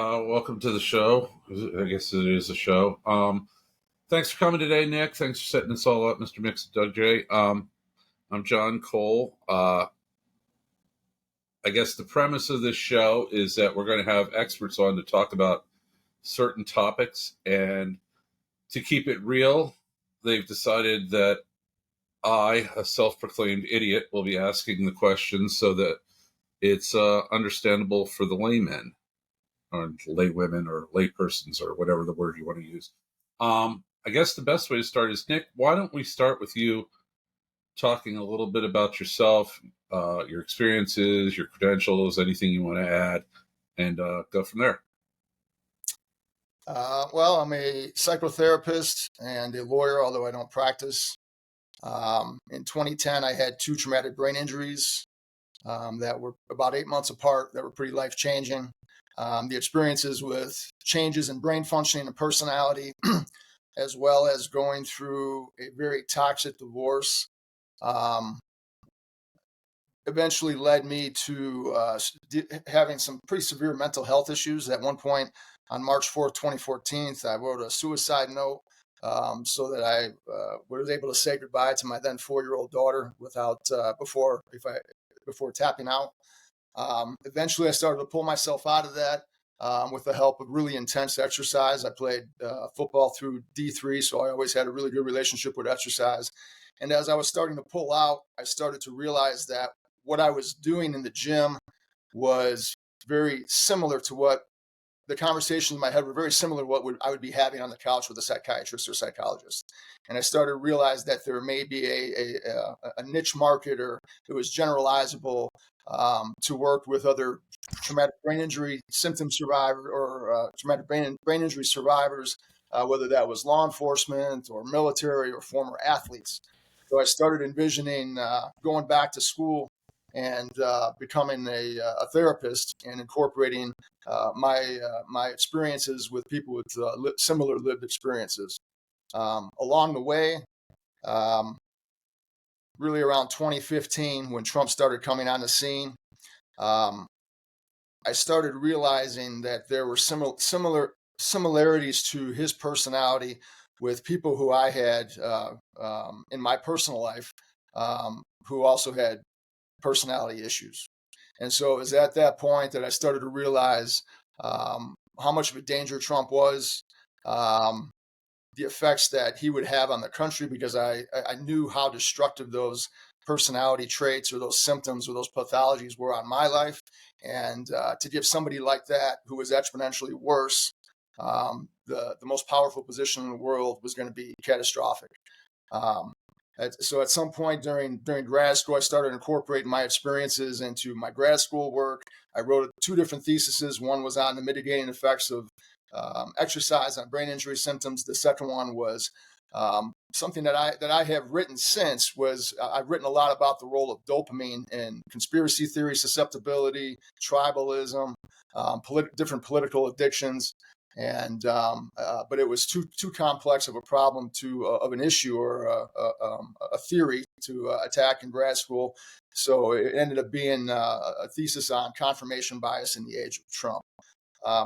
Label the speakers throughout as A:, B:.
A: Welcome to the show. I guess it is a show. Thanks for coming today, Nick. Thanks for setting this all up, Mr. Mix and Doug J. I'm John Cole. I guess the premise of this show is that we're going to have experts on to talk about certain topics, and to keep it real, they've decided that I, a self-proclaimed idiot, will be asking the questions so that it's understandable for the laymen, or lay women, or lay persons, or whatever the word you want to use. I guess the best way to start is, Nick, why don't we start with you talking a little bit about yourself, your experiences, your credentials, anything you want to add, and go from there.
B: Well, I'm a psychotherapist and a lawyer, although I don't practice. In 2010, I had 2 traumatic brain injuries that were about 8 months apart, that were pretty life-changing. The experiences with changes in brain functioning and personality, as well as going through a very toxic divorce, eventually led me to having some pretty severe mental health issues. At one point, on March 4th, 2014, I wrote a suicide note so that I was able to say goodbye to my then 4-year-old daughter before tapping out. Eventually, I started to pull myself out of that with the help of really intense exercise. I played football through D3, so I always had a really good relationship with exercise. And as I was starting to pull out, I started to realize that what I was doing in the gym was very similar to what the conversations in my head were very similar to what I would be having on the couch with a psychiatrist or psychologist. And I started to realize that there may be a niche market, or it was generalizable to work with other traumatic brain injury symptom survivors or traumatic brain injury survivors, whether that was law enforcement or military or former athletes. So I started envisioning going back to school and becoming a therapist and incorporating my experiences with people with similar lived experiences. Along the way, really around 2015, when Trump started coming on the scene, I started realizing that there were similarities to his personality with people who I had in my personal life who also had personality issues. And so it was at that point that I started to realize how much of a danger Trump was, the effects that he would have on the country, because I knew how destructive those personality traits or those symptoms or those pathologies were on my life. And to give somebody like that, who was exponentially worse, the most powerful position in the world, was going to be catastrophic. So at some point during grad school, I started incorporating my experiences into my grad school work. I wrote 2 different theses. One was on the mitigating effects of exercise on brain injury symptoms. The second one was something that I have written since. I've written a lot about the role of dopamine in conspiracy theory, susceptibility, tribalism, different political addictions. And but it was too complex of a problem of an issue or a theory to attack in grad school. So it ended up being a thesis on confirmation bias in the age of Trump.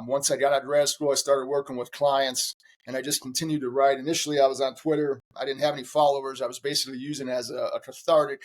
B: Once I got out of grad school, I started working with clients, and I just continued to write. Initially, I was on Twitter. I didn't have any followers. I was basically using it as a cathartic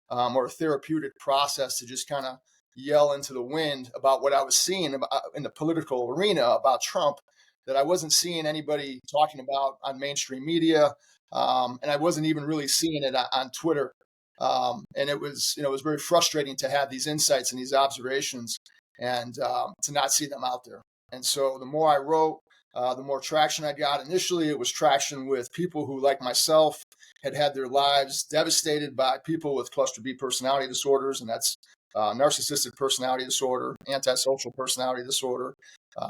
B: or a therapeutic process to just kind of yell into the wind about what I was seeing in the political arena about Trump, that I wasn't seeing anybody talking about on mainstream media, and I wasn't even really seeing it on Twitter. And it was very frustrating to have these insights and these observations, and to not see them out there. And so the more I wrote, the more traction I got. Initially, it was traction with people who, like myself, had their lives devastated by people with cluster B personality disorders, and that's narcissistic personality disorder, antisocial personality disorder,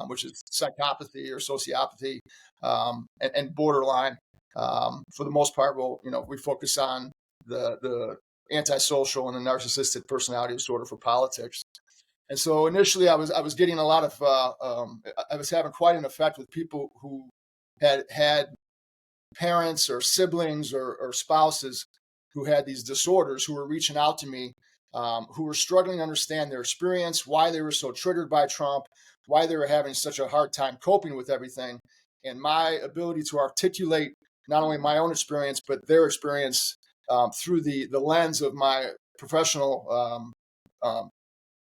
B: which is psychopathy or sociopathy, and borderline. For the most part, we focus on the antisocial and the narcissistic personality disorder for politics. And so initially, I was getting a lot of I was having quite an effect with people who had parents or siblings or spouses who had these disorders, who were reaching out to me who were struggling to understand their experience, why they were so triggered by Trump, why they were having such a hard time coping with everything. And my ability to articulate not only my own experience, but their experience through the lens of my professional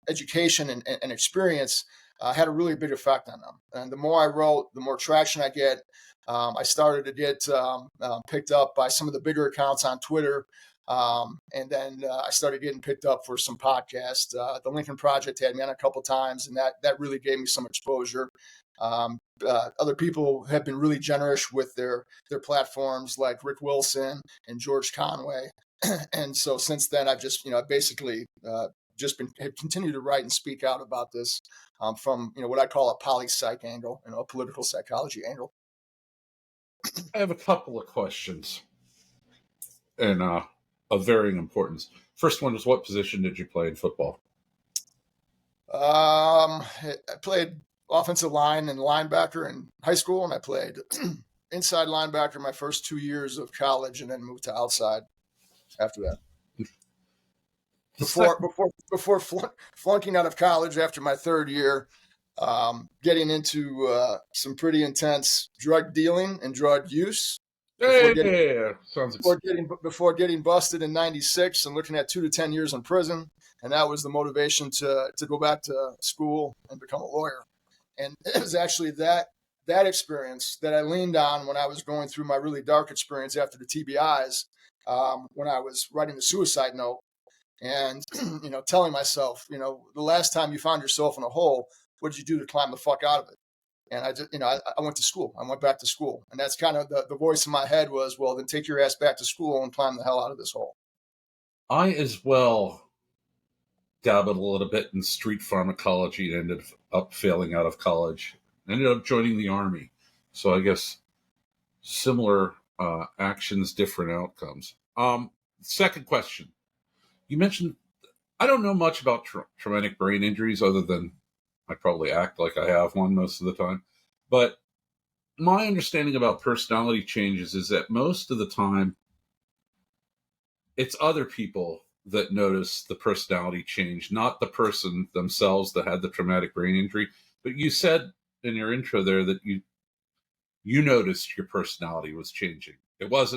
B: education and experience had a really big effect on them. And the more I wrote, the more traction I get. I started to get picked up by some of the bigger accounts on Twitter. And then I started getting picked up for some podcasts. The Lincoln Project had me on a couple times, and that really gave me some exposure. Other people have been really generous with their platforms, like Rick Wilson and George Conway. And so since then, I've just basically just have continued to write and speak out about this from what I call a poly-psych angle, a political psychology angle.
A: I have a couple of questions, and of varying importance. First one is, what position did you play in football?
B: I played offensive line and linebacker in high school, and I played inside linebacker my first 2 years of college, and then moved to outside after that. Before flunking out of college after my third year, getting into some pretty intense drug dealing and drug use before getting busted in '96 and looking at 2 to 10 years in prison. And that was the motivation to go back to school and become a lawyer. And it was actually that experience that I leaned on when I was going through my really dark experience after the TBIs, when I was writing the suicide note. And, telling myself, the last time you found yourself in a hole, what did you do to climb the fuck out of it? And I just, I went to school. I went back to school. And that's kind of the voice in my head was, well, then take your ass back to school and climb the hell out of this hole.
A: I as well dabbled a little bit in street pharmacology and ended up failing out of college. Ended up joining the Army. So I guess similar actions, different outcomes. Second question. You mentioned, I don't know much about traumatic brain injuries other than I probably act like I have one most of the time. But my understanding about personality changes is that most of the time it's other people that notice the personality change, not the person themselves that had the traumatic brain injury. But you said in your intro there that you noticed your personality was changing. It was,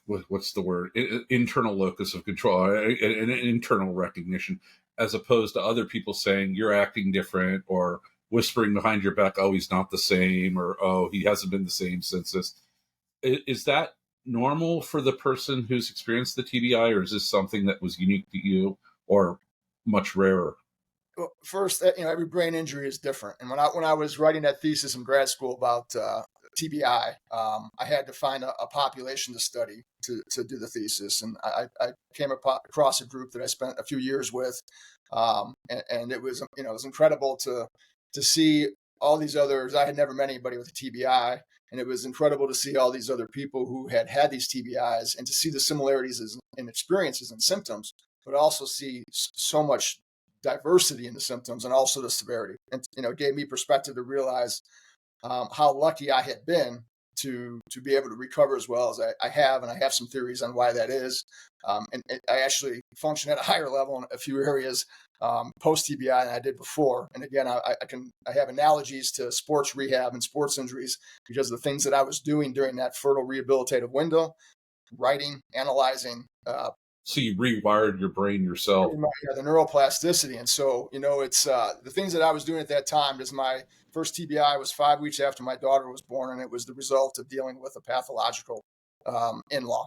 A: what's the word? Internal locus of control, an internal recognition, as opposed to other people saying you're acting different or whispering behind your back, oh, he's not the same, or, oh, he hasn't been the same since this. Is that normal for the person who's experienced the TBI, or is this something that was unique to you or much rarer?
B: Well, first, every brain injury is different. And when I was writing that thesis in grad school about TBI, I had to find a population to study to do the thesis. And I came across a group that I spent a few years with. And it was, it was incredible to see all these others. I had never met anybody with a TBI. And it was incredible to see all these other people who had these TBIs and to see the similarities in experiences and symptoms, but also see so much diversity in the symptoms and also the severity. And, it gave me perspective to realize how lucky I had been to be able to recover as well as I have. And I have some theories on why that is. And I actually function at a higher level in a few areas post TBI than I did before. And again, I have analogies to sports rehab and sports injuries because of the things that I was doing during that fertile rehabilitative window, writing, analyzing.
A: So you rewired your brain yourself.
B: Yeah, the neuroplasticity. And so, it's the things that I was doing at that time. Because my first TBI was 5 weeks after my daughter was born, and it was the result of dealing with a pathological in-law.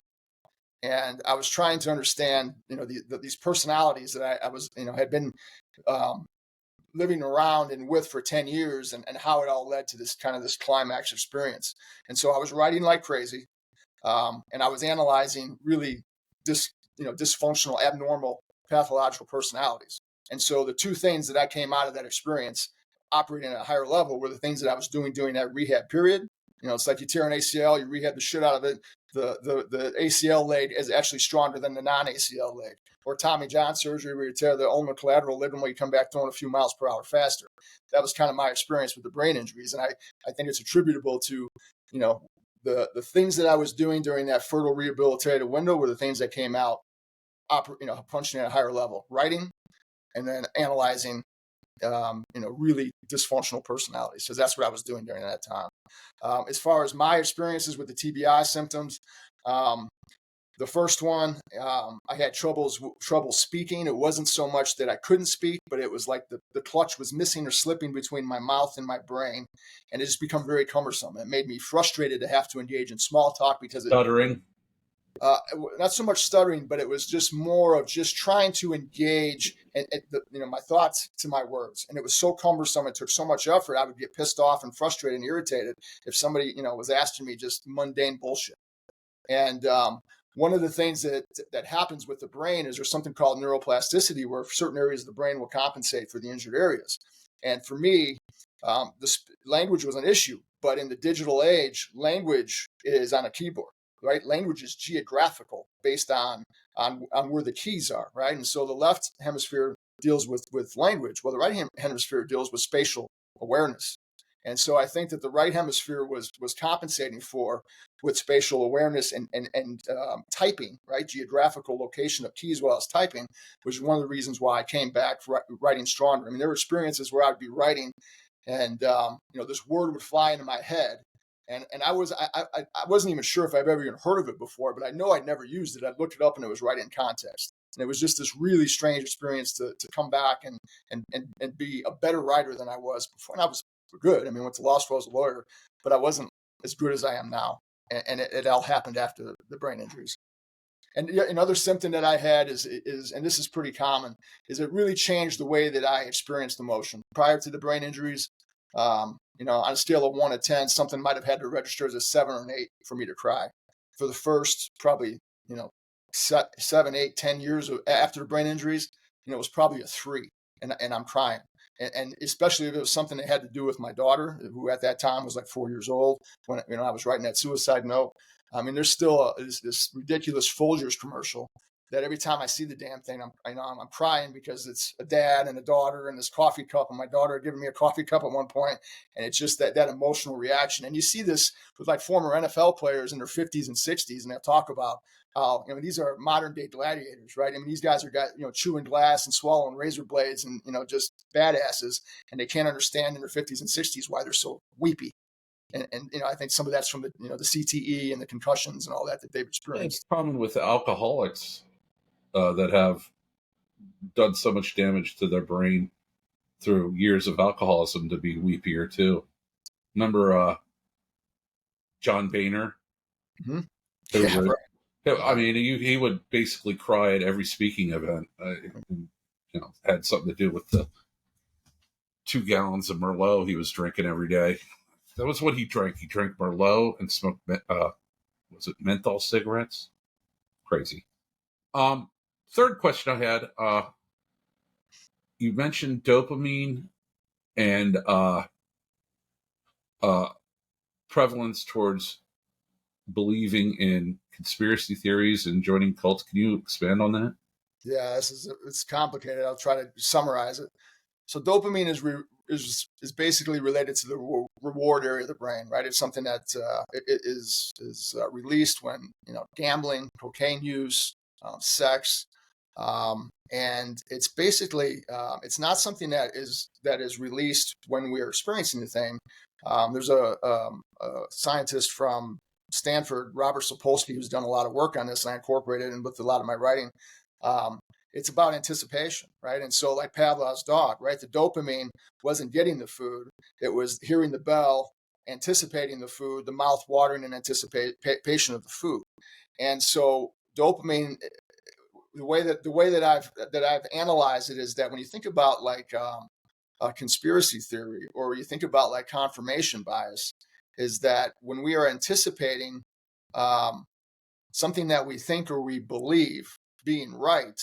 B: And I was trying to understand, these personalities that I was, had been living around and with for 10 years and how it all led to this climax experience. And so I was writing like crazy. And I was analyzing really dysfunctional, abnormal, pathological personalities. And so the two things that I came out of that experience operating at a higher level were the things that I was doing during that rehab period. It's like you tear an ACL, you rehab the shit out of it. The ACL leg is actually stronger than the non-ACL leg. Or Tommy John surgery where you tear the ulnar collateral ligament, you come back throwing a few miles per hour faster. That was kind of my experience with the brain injuries. And I think it's attributable to, the things that I was doing during that fertile rehabilitative window were the things that came out functioning at a higher level, writing, and then analyzing, really dysfunctional personalities. So that's what I was doing during that time. As far as my experiences with the TBI symptoms, the first one, I had trouble speaking. It wasn't so much that I couldn't speak, but it was like the clutch was missing or slipping between my mouth and my brain. And it just become very cumbersome. It made me frustrated to have to engage in small talk because
A: Stuttering.
B: Not so much stuttering, but it was just more of just trying to engage my thoughts to my words. And it was so cumbersome. It took so much effort. I would get pissed off and frustrated and irritated if somebody, was asking me just mundane bullshit. And one of the things that happens with the brain is there's something called neuroplasticity, where certain areas of the brain will compensate for the injured areas. And for me, language was an issue, but in the digital age, language is on a keyboard. Right, language is geographical based on where the keys are, right? And so the left hemisphere deals with language, while the right hemisphere deals with spatial awareness. And so I think that the right hemisphere was compensating with spatial awareness and typing, right? Geographical location of keys while I was typing, which is one of the reasons why I came back writing stronger. I mean, there were experiences where I'd be writing, and this word would fly into my head. And I wasn't even sure if I've ever even heard of it before, but I know I'd never used it. I looked it up and it was right in context. And it was just this really strange experience to come back and be a better writer than I was before. And I was good. I mean, went to law school as a lawyer, but I wasn't as good as I am now. And it all happened after the brain injuries. And another symptom that I had is, and this is pretty common, is it really changed the way that I experienced emotion. Prior to the brain injuries, on a scale of 1 to 10, something might have had to register as a 7 or an 8 for me to cry. For the first probably, 7, 8, 10 years after the brain injuries, it was probably a 3, and I'm crying. And especially if it was something that had to do with my daughter, who at that time was like 4 years old when I was writing that suicide note. I mean, there's still this ridiculous Folgers commercial that every time I see the damn thing, I'm crying because it's a dad and a daughter and this coffee cup, and my daughter had given me a coffee cup at one point, and it's just that emotional reaction. And you see this with like former NFL players in their 50s and 60s, and they'll talk about how these are modern day gladiators, right? I mean, these guys are chewing glass and swallowing razor blades and just badasses, and they can't understand in their 50s and 60s why they're so weepy. And I think some of that's from the CTE and the concussions and all that they've experienced.
A: It's common with alcoholics that have done so much damage to their brain through years of alcoholism to be weepier too. Remember John Boehner?
B: Mm-hmm.
A: I mean, he would basically cry at every speaking event. Had something to do with the 2 gallons of Merlot he was drinking every day. That was what he drank. He drank Merlot and smoked, was it menthol cigarettes? Crazy. Third question I had, you mentioned dopamine and prevalence towards believing in conspiracy theories and joining cults. Can you expand on that?
B: Yeah, it's complicated. I'll try to summarize it. So dopamine is basically related to the reward area of the brain, right? It's something that is released when gambling, cocaine use, sex, and it's basically it's not something that is released when we are experiencing the thing. There's a scientist from Stanford, Robert Sapolsky, who's done a lot of work on this, and I incorporated it with a lot of my writing. It's about anticipation, right? And so like Pavlov's dog, right? The dopamine wasn't getting the food. It was hearing the bell, anticipating the food, the mouth watering in anticipation of the food. And so dopamine, the way that I've analyzed it is that when you think about like a conspiracy theory, or you think about like confirmation bias, is that when we are anticipating something that we think or we believe being right,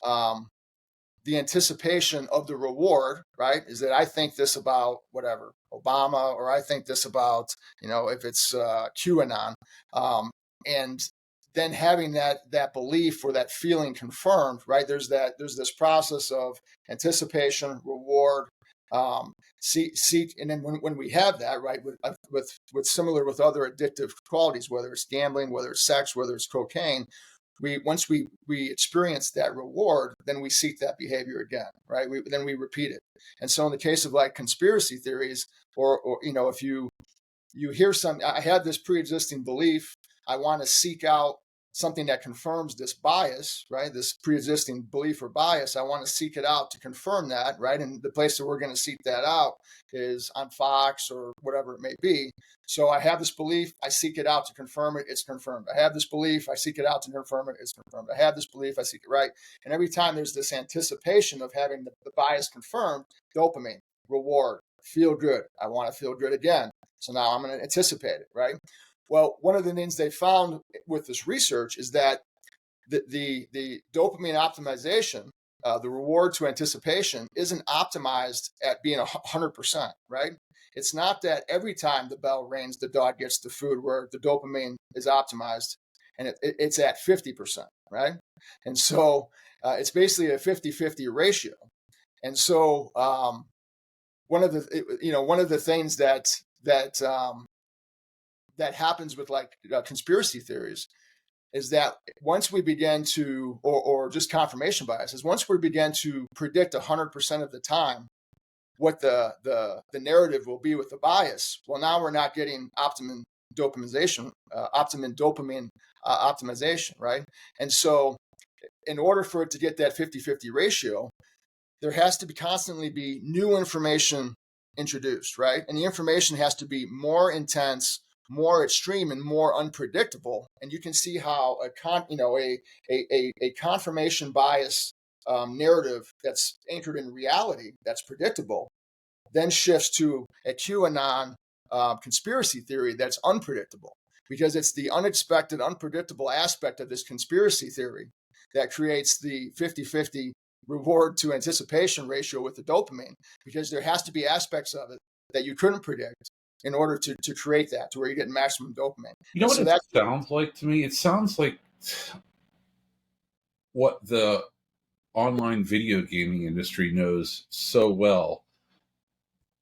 B: the anticipation of the reward, right, is that I think this about whatever, Obama, or I think this about, if it's QAnon, and then having that belief or that feeling confirmed, right? There's this process of anticipation, reward, seek, and then when we have that, right, with similar with other addictive qualities, whether it's gambling, whether it's sex, whether it's cocaine, once we experience that reward, then we seek that behavior again, right? Then we repeat it. And so in the case of like conspiracy theories, or if you hear I had this pre-existing belief, I want to seek out something that confirms this bias, right? This pre-existing belief or bias, I want to seek it out to confirm that, right? And the place that we're going to seek that out is on Fox or whatever it may be. So I have this belief, I seek it out to confirm it, it's confirmed. I have this belief, I seek it out to confirm it, it's confirmed. I have this belief, I seek it, right? And every time there's this anticipation of having the bias confirmed, dopamine, reward, feel good. I want to feel good again. So now I'm going to anticipate it, right? Well, one of the things they found with this research is that the dopamine optimization, the reward to anticipation, isn't optimized at being 100%, right? It's not that every time the bell rings, the dog gets the food where the dopamine is optimized, and it's at 50%, right? And so it's basically a 50-50 ratio. And so one of the things that happens with like conspiracy theories is that once we begin to, or just confirmation biases, once we begin to predict 100% of the time what the narrative will be with the bias, well, now we're not getting optimum dopamine optimization, right? And so in order for it to get that 50-50 ratio, there has to be constantly be new information introduced, right? And the information has to be more intense, more extreme, and more unpredictable. And you can see how a confirmation bias narrative that's anchored in reality, that's predictable, then shifts to a QAnon conspiracy theory that's unpredictable, because it's the unexpected, unpredictable aspect of this conspiracy theory that creates the 50-50 reward to anticipation ratio with the dopamine, because there has to be aspects of it that you couldn't predict in order to create that, to where you get maximum dopamine.
A: You know what it sounds like to me? It sounds like what the online video gaming industry knows so well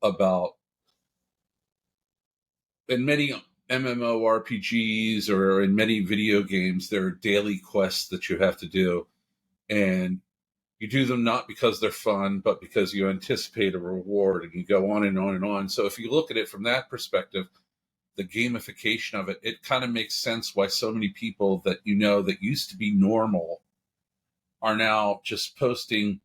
A: about, in many MMORPGs or in many video games, there are daily quests that you have to do. And you do them not because they're fun, but because you anticipate a reward, and you go on and on and on. So if you look at it from that perspective, the gamification of it, it kind of makes sense why so many people that that used to be normal are now just posting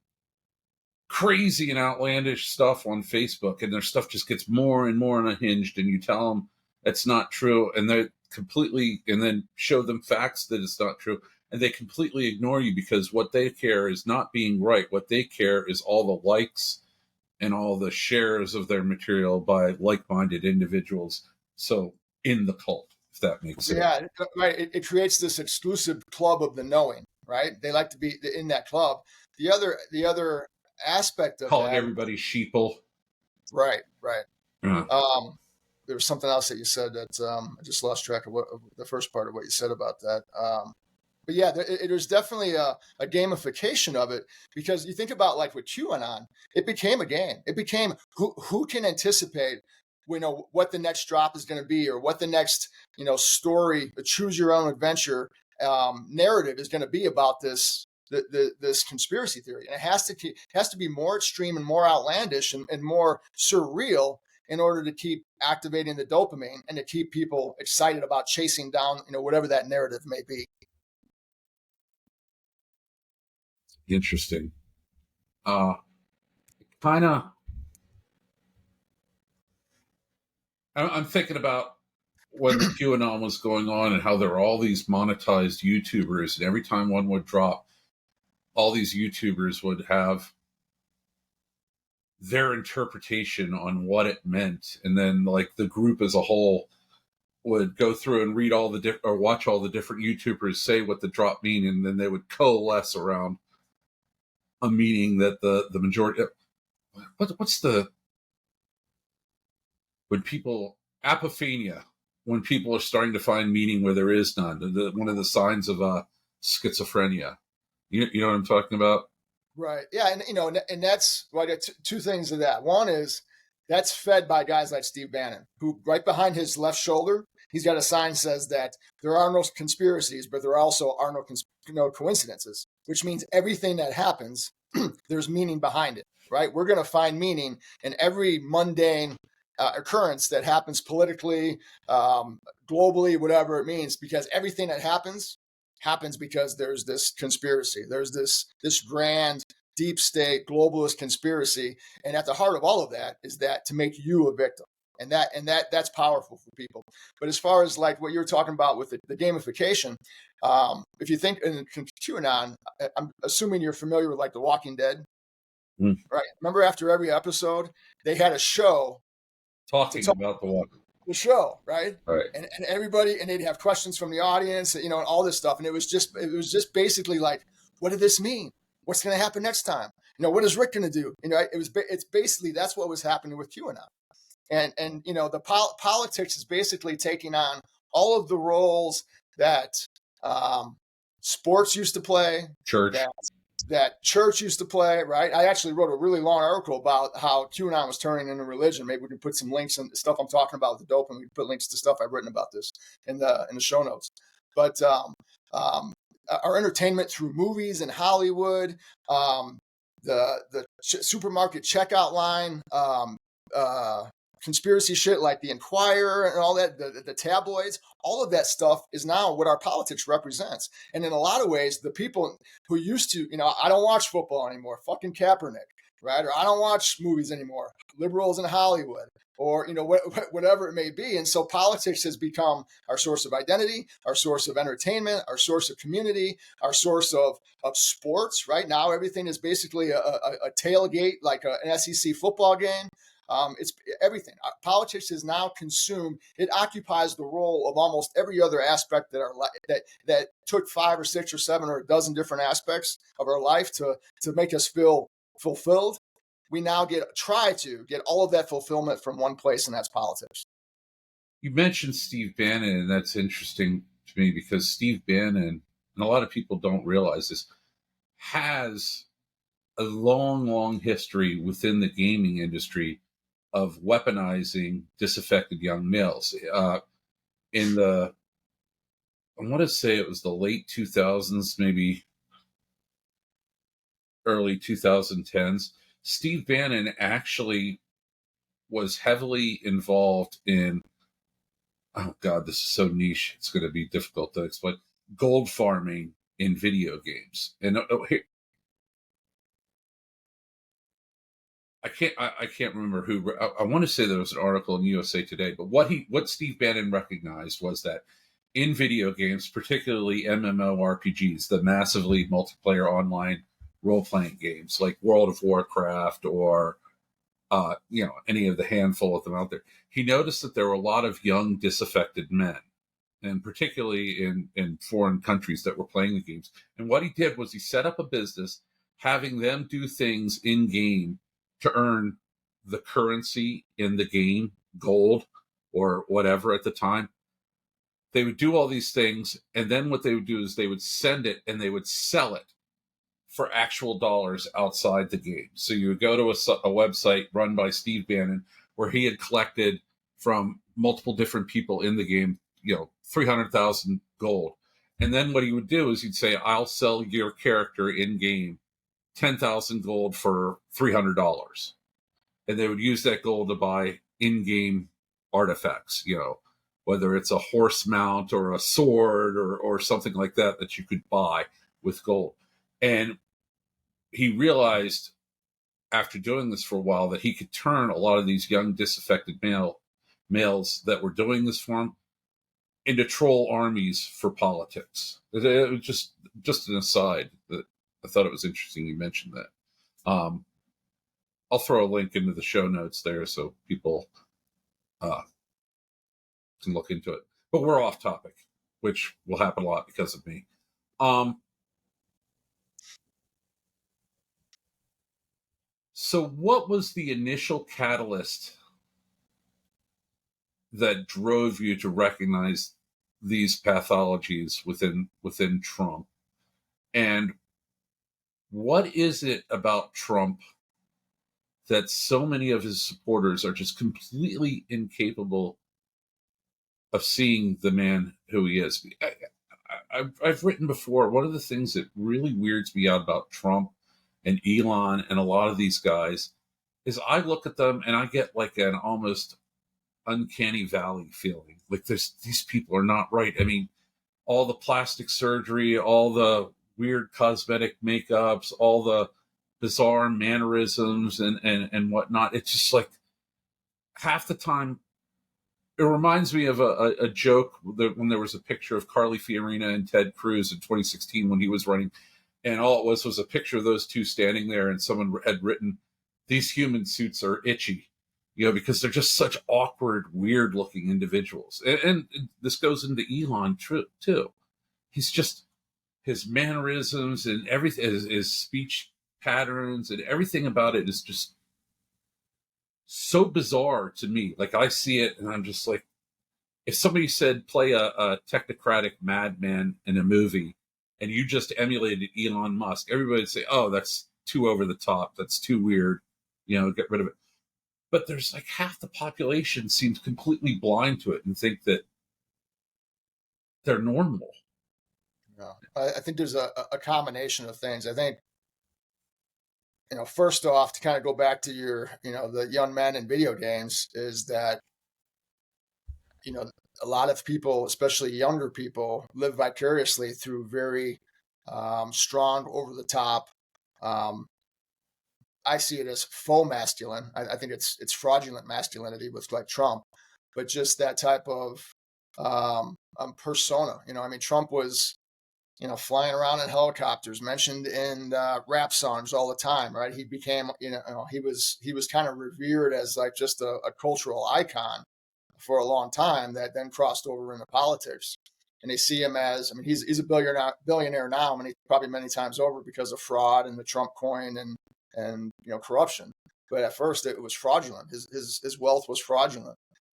A: crazy and outlandish stuff on Facebook, and their stuff just gets more and more unhinged, and you tell them it's not true, and they completely, and then show them facts that it's not true, and they completely ignore you, because what they care is not being right. What they care is all the likes and all the shares of their material by like-minded individuals. So in the cult, if that makes sense.
B: Yeah, right. It creates this exclusive club of the knowing, right? They like to be in that club. The other aspect of
A: Calling
B: that,
A: everybody sheeple.
B: Right.
A: Uh-huh.
B: There was something else that you said that I just lost track of the first part of what you said about that. But yeah, there's definitely a gamification of it, because you think about like with QAnon, it became a game. It became who can anticipate, what the next drop is going to be, or what the next, story, choose your own adventure narrative is going to be about this conspiracy theory. And it has to be more extreme and more outlandish and more surreal in order to keep activating the dopamine and to keep people excited about chasing down, whatever that narrative may be.
A: Interesting. Kind of. I'm thinking about when the QAnon was going on, and how there were all these monetized YouTubers, and every time one would drop, all these YouTubers would have their interpretation on what it meant, and then like the group as a whole would go through and read all the or watch all the different YouTubers say what the drop mean, and then they would coalesce around a meaning that the majority. What's the, when people, apophenia, when people are starting to find meaning where there is none, one of the signs of schizophrenia. You know what I'm talking about?
B: Right. Yeah. And that's, well, I got two things of that. One is that's fed by guys like Steve Bannon, who right behind his left shoulder He's got a sign says that there are no conspiracies, but there also are no coincidences, which means everything that happens, there's meaning behind it, right? We're going to find meaning in every mundane occurrence that happens politically, globally, whatever it means, because everything that happens because there's this conspiracy. There's this grand deep state globalist conspiracy, and at the heart of all of that is that to make you a victim, and that's powerful for people. But as far as like what you were talking about with the gamification, if you think in QAnon, I'm assuming you're familiar with like The Walking Dead, right? Remember after every episode they had a show
A: talking about
B: the show, right?
A: Right.
B: And everybody, and they'd have questions from the audience, and all this stuff, and it was just basically like, what did this mean? What's going to happen next time? What is Rick going to do? It's basically that's what was happening with QAnon, and the politics is basically taking on all of the roles that sports used to play,
A: church,
B: that church used to play, right? I actually wrote a really long article about how QAnon was turning into religion. Maybe we can put some links and stuff I'm talking about with the dopamine. We can put links to stuff I've written about this in the show notes. But our entertainment through movies in Hollywood, the supermarket checkout line, conspiracy shit like the Enquirer and all that, the tabloids, all of that stuff is now what our politics represents. And in a lot of ways, the people who used to, I don't watch football anymore, fucking Kaepernick, right? Or I don't watch movies anymore, liberals in Hollywood, or whatever it may be. And so politics has become our source of identity, our source of entertainment, our source of community, our source of sports. Right now, everything is basically a tailgate, like an SEC football game. It's everything. Politics is now consumed. It occupies the role of almost every other aspect that took 5 or 6 or 7 or a dozen different aspects of our life to make us feel fulfilled. We now try to get all of that fulfillment from one place, and that's politics.
A: You mentioned Steve Bannon, and that's interesting to me because Steve Bannon, and a lot of people don't realize this, has a long, long history within the gaming industry of weaponizing disaffected young males. In the, I want to say it was the late 2000s, maybe early 2010s, Steve Bannon actually was heavily involved in, oh God, this is so niche, it's going to be difficult to explain, gold farming in video games. And here, I can't remember who. I want to say there was an article in USA Today, but what Steve Bannon recognized was that in video games, particularly MMORPGs, the massively multiplayer online role-playing games like World of Warcraft or any of the handful of them out there, he noticed that there were a lot of young disaffected men, and particularly in foreign countries that were playing the games. And what he did was he set up a business having them do things in game to earn the currency in the game, gold or whatever at the time. They would do all these things, and then what they would do is they would send it and they would sell it for actual dollars outside the game. So you would go to a website run by Steve Bannon where he had collected from multiple different people in the game, 300,000 gold. And then what he would do is he'd say, I'll sell your character in game 10,000 gold for $300. And they would use that gold to buy in-game artifacts, whether it's a horse mount or a sword or something like that you could buy with gold. And he realized after doing this for a while that he could turn a lot of these young disaffected males that were doing this for him into troll armies for politics. It was just an aside that I thought it was interesting you mentioned that. I'll throw a link into the show notes there so people can look into it. But we're off topic, which will happen a lot because of me. So what was the initial catalyst that drove you to recognize these pathologies within Trump? And what is it about Trump that so many of his supporters are just completely incapable of seeing the man who he is. I've written before, one of the things that really weirds me out about Trump and Elon and a lot of these guys is I look at them and I get like an almost uncanny valley feeling. Like these people are not right. I mean, all the plastic surgery, all the weird cosmetic makeups, all the bizarre mannerisms and whatnot. It's just like half the time it reminds me of a joke that when there was a picture of Carly Fiorina and Ted Cruz in 2016 when he was running, and all it was a picture of those two standing there, and someone had written, "These human suits are itchy," because they're just such awkward, weird-looking individuals. And this goes into Elon too. He's just his mannerisms and everything, his speech patterns and everything about it is just so bizarre to me. Like I see it and I'm just like, if somebody said play a technocratic madman in a movie and you just emulated Elon Musk, everybody would say, oh, that's too over the top. That's too weird. Get rid of it. But there's like half the population seems completely blind to it and think that they're normal.
B: Yeah. I think there's a combination of things. I think, first off, to kind of go back to your, the young men in video games, is that, a lot of people, especially younger people, live vicariously through very strong, over the top. I see it as faux masculine. I think it's fraudulent masculinity with like Trump, but just that type of persona. Trump was flying around in helicopters, mentioned in rap songs all the time, right? He became, he was kind of revered as like just a cultural icon for a long time that then crossed over into politics. And they see him as, he's a billionaire now, probably many times over because of fraud and the Trump coin and corruption. But at first it was fraudulent. His wealth was fraudulent.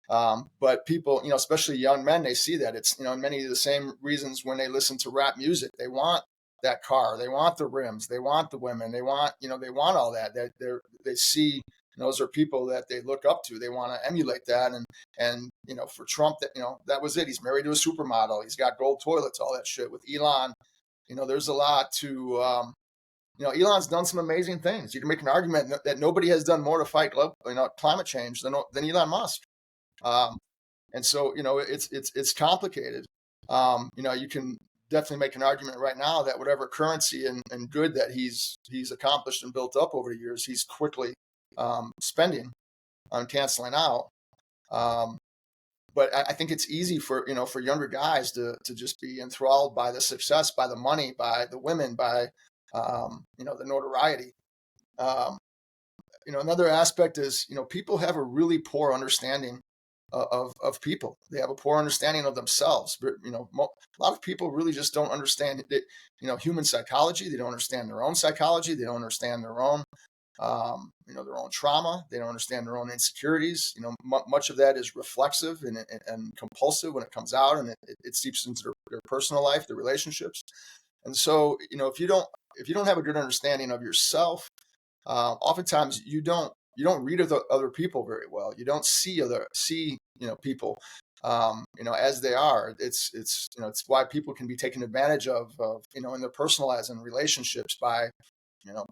B: But people, especially young men, they see that. It's, many of the same reasons when they listen to rap music. They want that car, they want the rims, they want the women, they want all that. They see those are people that they look up to. They want to emulate that. And for Trump, that was it. He's married to a supermodel. He's got gold toilets, all that shit. With Elon, there's a lot to, Elon's done some amazing things. You can make an argument that nobody has done more to fight climate change than Elon Musk. And so, it's complicated. You can definitely make an argument right now that whatever currency and good that he's accomplished and built up over the years, he's quickly spending on canceling out. But I think it's easy for younger guys to just be enthralled by the success, by the money, by the women, by the notoriety. Another aspect is people have a really poor understanding of people. They have a poor understanding of themselves. But, a lot of people really just don't understand human psychology. They don't understand their own psychology. They don't understand their own their own trauma. They don't understand their own insecurities. Much of that is reflexive and compulsive when it comes out, and it seeps into their personal life, their relationships. And so, if you don't have a good understanding of yourself, oftentimes you don't read other people very well. You don't see people, as they are. It's why people can be taken advantage of in their personal lives and relationships by,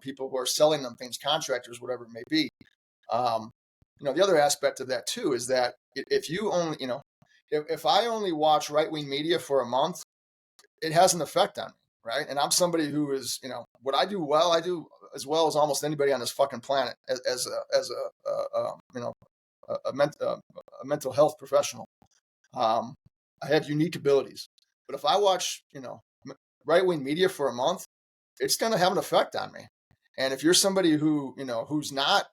B: people who are selling them things, contractors, whatever it may be. The other aspect of that too is that if you only, if I only watch right-wing media for a month, it has an effect on me, right? And I'm somebody who is, what I do well, I do as well as almost anybody on this fucking planet as a mental health professional. I have unique abilities, but if I watch, right-wing media for a month, it's going to have an effect on me. And if you're somebody who, who's not,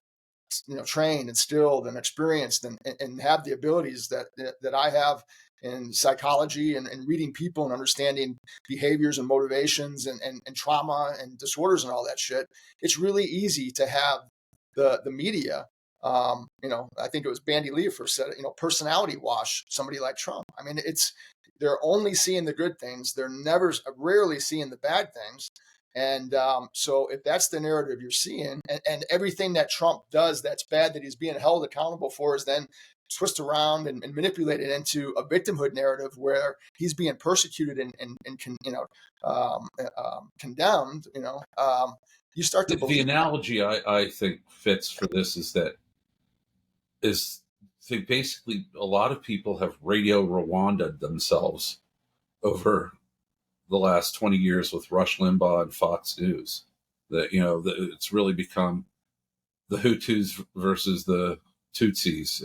B: trained and skilled and experienced and have the abilities that I have in psychology and reading people and understanding behaviors and motivations and trauma and disorders and all that shit, it's really easy to have the media. I think it was Bandy Lee first said it, personality wash somebody like Trump. They're only seeing the good things. They're rarely seeing the bad things. And so if that's the narrative you're seeing, and everything that Trump does that's bad that he's being held accountable for is then twist around and manipulated into a victimhood narrative where he's being persecuted and condemned, you start to
A: The
B: believe that.
A: analogy I think fits for this is that is they basically a lot of people have Radio Rwanda'd themselves over the last 20 years with Rush Limbaugh and Fox News. That it's really become the Hutus versus the Tutsis,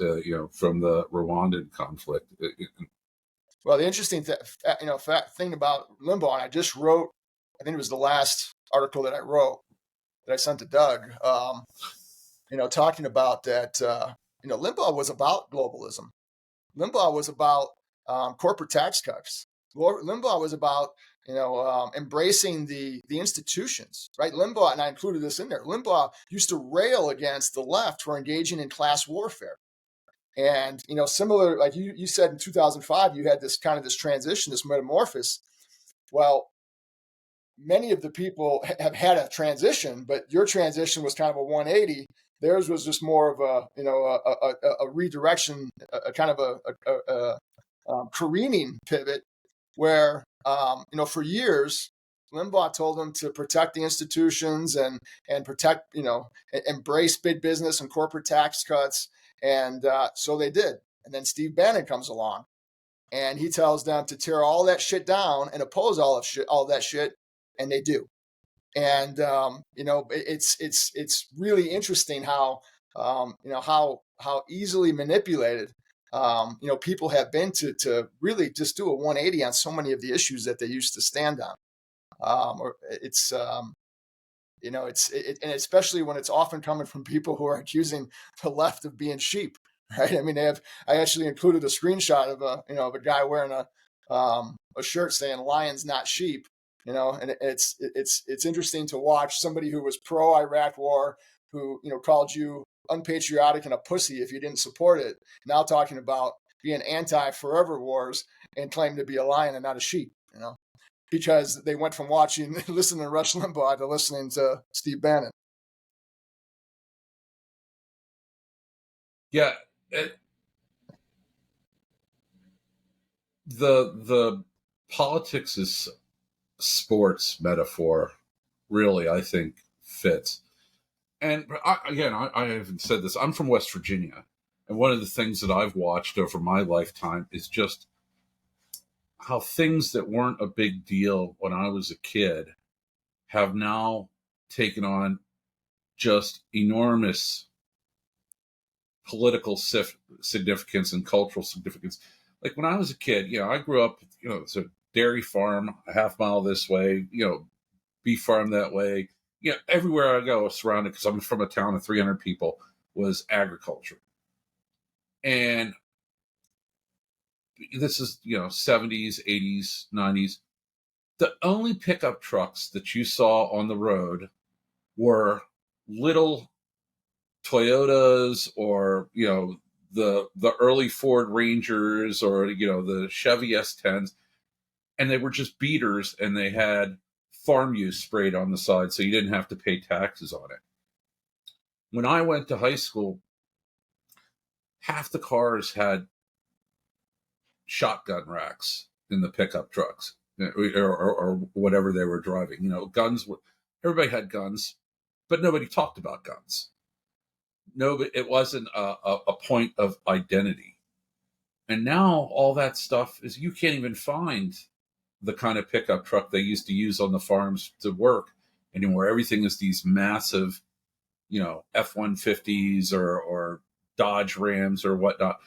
A: from the Rwandan conflict.
B: Well, the interesting thing about Limbaugh, and I just wrote, I think it was the last article that I wrote that I sent to Doug, talking about that. Limbaugh was about globalism. Limbaugh was about corporate tax cuts. Limbaugh was about embracing the institutions, right? Limbaugh, and I included this in there. Limbaugh used to rail against the left for engaging in class warfare. And, similar, like you said in 2005, you had this kind of this transition, this metamorphosis. Well, many of the people have had a transition, but your transition was kind of a 180. Theirs was just more of a redirection, a kind of a careening pivot where, for years, Limbaugh told them to protect the institutions and protect, embrace big business and corporate tax cuts. And so they did. And then Steve Bannon comes along and he tells them to tear all that shit down and oppose all that shit. And they do. And, it's really interesting how easily manipulated, people have been to really just do a 180 on so many of the issues that they used to stand on. And especially when it's often coming from people who are accusing the left of being sheep, right? I mean, I actually included a screenshot of a guy wearing a shirt saying "Lions, not sheep," and it's interesting to watch somebody who was pro Iraq war, who called you unpatriotic and a pussy if you didn't support it, now talking about being anti forever wars and claim to be a lion and not a sheep, because they went from listening to Rush Limbaugh to listening to Steve Bannon.
A: Yeah, the politics is sports metaphor really, I think, fits. And I haven't said this. I'm from West Virginia, and one of the things that I've watched over my lifetime is just how things that weren't a big deal when I was a kid have now taken on just enormous political significance and cultural significance. Like when I was a kid, I grew up, it's a dairy farm a half mile this way, beef farm that way. Everywhere I go, surrounded, because I'm from a town of 300 people, was agriculture. And this is, 70s, 80s, 90s. The only pickup trucks that you saw on the road were little Toyotas or, the early Ford Rangers or, the Chevy S10s. And they were just beaters, and they had farm use sprayed on the side, so you didn't have to pay taxes on it. When I went to high school, half the cars had shotgun racks in the pickup trucks, or whatever they were driving. Guns. Everybody had guns, but nobody talked about guns. No, it wasn't a point of identity. And now all that stuff is, you can't even find the kind of pickup truck they used to use on the farms to work anymore. Everything is these massive, F-150s or Dodge Rams or whatnot.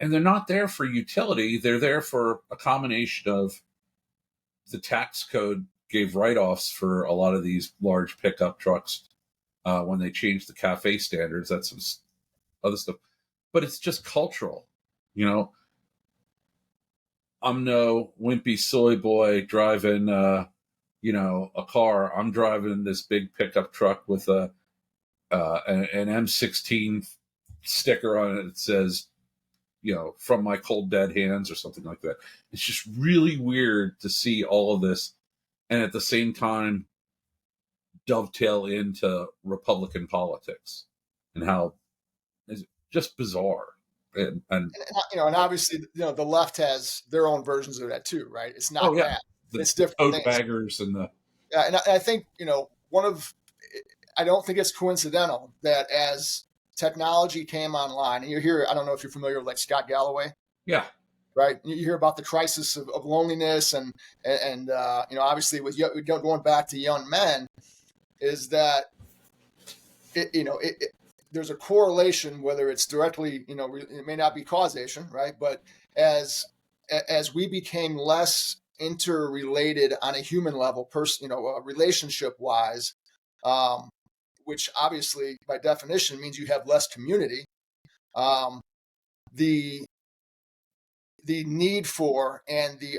A: And they're not there for utility. They're there for a combination of the tax code gave write-offs for a lot of these large pickup trucks when they changed the CAFE standards. That's some other stuff. But it's just cultural. I'm no wimpy soy boy driving, a car. I'm driving this big pickup truck with an M16 sticker on it that says, from my cold dead hands or something like that. It's just really weird to see all of this and at the same time dovetail into Republican politics and how it's just bizarre. And
B: And obviously, the left has their own versions of that too, right? It's
A: oh
B: not
A: yeah,
B: that.
A: the
B: It's different
A: tote
B: things.
A: baggers and the
B: Yeah, and I think, I don't think it's coincidental that as technology came online, and you hear, I don't know if you're familiar with like Scott Galloway,
A: yeah.
B: right? You hear about the crisis of loneliness and obviously with going back to young men, is that there's a correlation, whether it's directly, it may not be causation, right? But as we became less interrelated on a human level, relationship wise, which obviously by definition means you have less community. The need for and the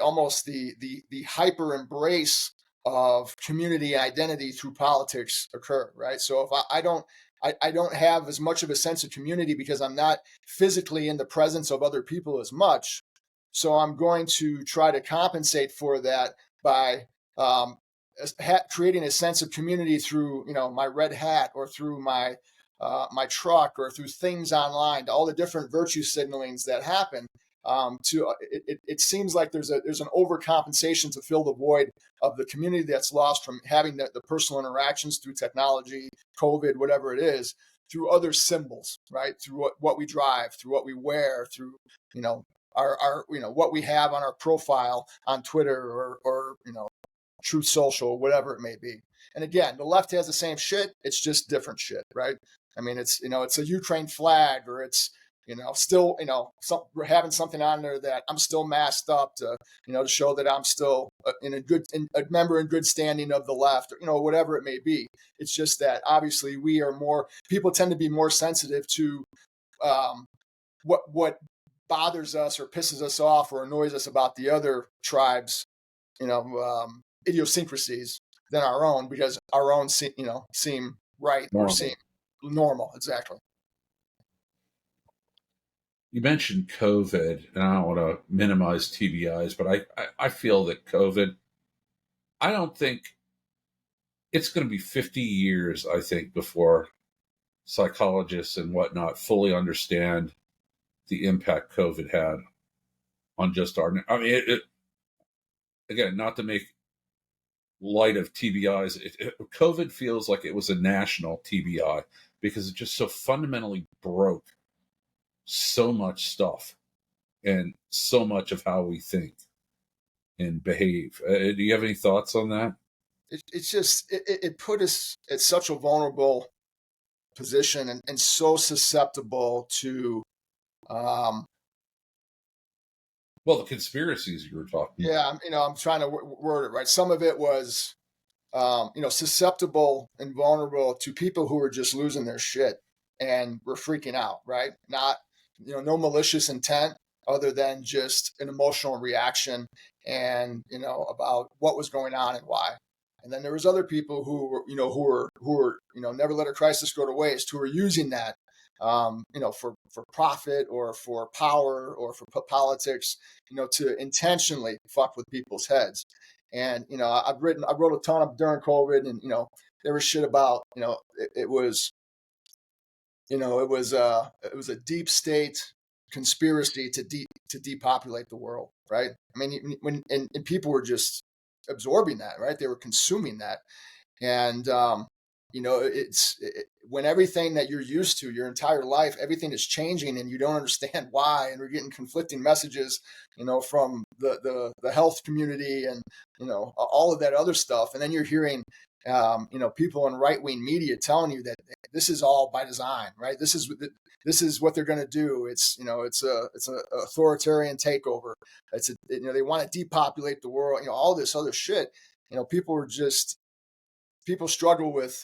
B: hyper embrace of community identity through politics occur, right? So if I don't have as much of a sense of community because I'm not physically in the presence of other people as much. So I'm going to try to compensate for that by creating a sense of community through, my red hat or through my truck or through things online, all the different virtue signalings that happen. It seems like there's an overcompensation to fill the void of the community that's lost from having the personal interactions through technology, COVID, whatever it is, through other symbols, right? Through what we drive, through what we wear, through our what we have on our profile on Twitter or Truth Social, whatever it may be. And again, the left has the same shit. It's just different shit, right? I mean, it's it's a Ukraine flag, or it's still having something on there that I'm still masked up to to show that I'm still a member in good standing of the left, or whatever it may be. It's just that obviously people tend to be more sensitive to what bothers us or pisses us off or annoys us about the other tribes, idiosyncrasies than our own, because our own seem right or
A: normal.
B: seem normal. Exactly.
A: You mentioned COVID, and I don't want to minimize TBIs, but I feel that COVID, I don't think it's going to be 50 years, I think, before psychologists and whatnot fully understand the impact COVID had on just our. I mean, again, not to make light of TBIs, COVID feels like it was a national TBI because it just so fundamentally broke so much stuff and so much of how we think and behave. Do you have any thoughts on that?
B: It's just it put us at such a vulnerable position and so susceptible to
A: Well, the conspiracies you were talking about.
B: yeah, I'm trying to word it right. Some of it was susceptible and vulnerable to people who are just losing their shit and were freaking out, right? Not, no malicious intent other than just an emotional reaction and, about what was going on and why. And then there was other people who were, never let a crisis go to waste, who were using that, for profit or for power or for politics, to intentionally fuck with people's heads. And I wrote a ton of during COVID, and there was shit about it was it was a deep state conspiracy to depopulate the world, right? I mean, and people were just absorbing that, right? They were consuming that, and when everything that you're used to your entire life, everything is changing and you don't understand why, and we're getting conflicting messages, from the health community and, all of that other stuff. And then you're hearing, people in right-wing media telling you that this is all by design, right? This is what they're going to do. It's a authoritarian takeover. They want to depopulate the world, all this other shit. People struggle with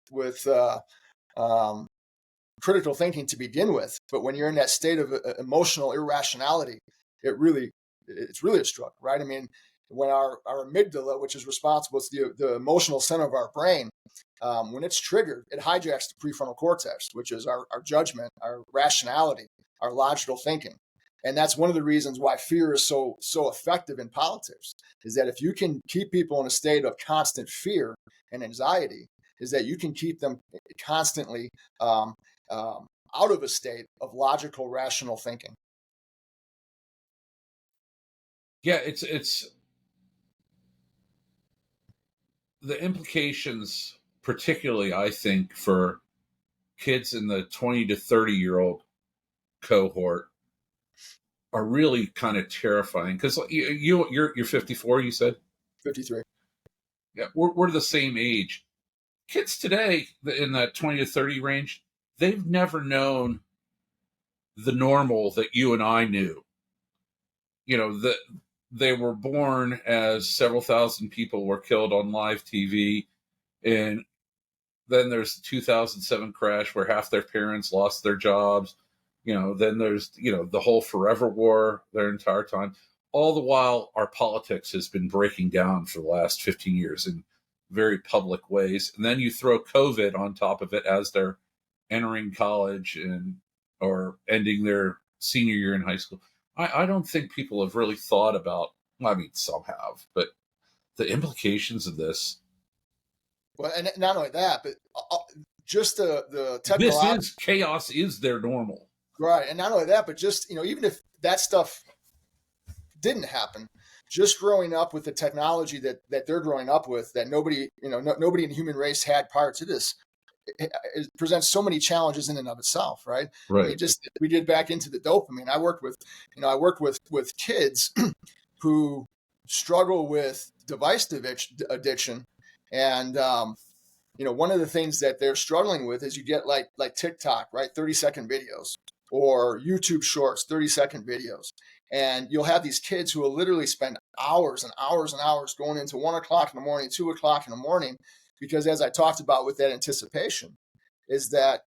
B: critical thinking to begin with, but when you're in that state of emotional irrationality, it's really a struggle, right? I mean, when our amygdala, which is responsible, it's the emotional center of our brain, when it's triggered, it hijacks the prefrontal cortex, which is our judgment, our rationality, our logical thinking. And that's one of the reasons why fear is so effective in politics, is that if you can keep people in a state of constant fear and anxiety, is that you can keep them constantly out of a state of logical, rational thinking.
A: Yeah, it's the implications, particularly I think for kids in the 20 to 30-year-old cohort, are really kind of terrifying, because you're 54, you said.
B: 53.
A: Yeah, we're the same age. Kids today in that 20 to 30 range, they've never known the normal that you and I knew. That they were born as several thousand people were killed on live TV, and then there's the 2007 crash where half their parents lost their jobs. Then there's the whole forever war their entire time. All the while, our politics has been breaking down for the last 15 years in very public ways. And then you throw COVID on top of it as they're entering college or ending their senior year in high school. I don't think people have really thought about, well, I mean, some have, but the implications of this.
B: Well, and not only that, but just the
A: technological. Chaos is their normal.
B: Right. And not only that, but just, even if that stuff didn't happen, just growing up with the technology that they're growing up with, that nobody in the human race had prior to this, it presents so many challenges in and of itself, right?
A: Right.
B: We did back into the dopamine. I worked with kids who struggle with device addiction, and one of the things that they're struggling with is you get like TikTok, right? 30-second videos, or YouTube Shorts, 30-second videos. And you'll have these kids who will literally spend hours and hours and hours going into 1 o'clock in the morning, 2 o'clock in the morning, because as I talked about with that anticipation, is that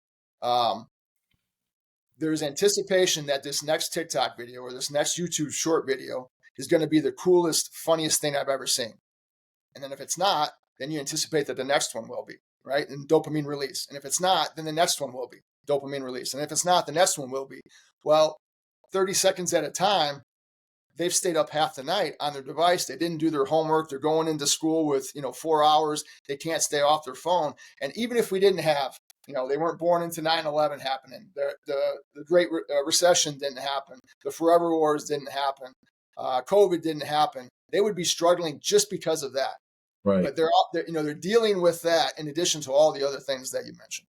B: there's anticipation that this next TikTok video or this next YouTube short video is going to be the coolest, funniest thing I've ever seen. And then if it's not, then you anticipate that the next one will be, right? And dopamine release. And if it's not, then the next one will be dopamine release. And if it's not, the next one will be. Well, 30 seconds at a time, they've stayed up half the night on their device. They didn't do their homework. They're going into school with, 4 hours. They can't stay off their phone. And even if we didn't have, they weren't born into 9/11 happening. The Great Recession didn't happen. The Forever Wars didn't happen. COVID didn't happen. They would be struggling just because of that.
A: Right.
B: But they're dealing with that in addition to all the other things that you mentioned.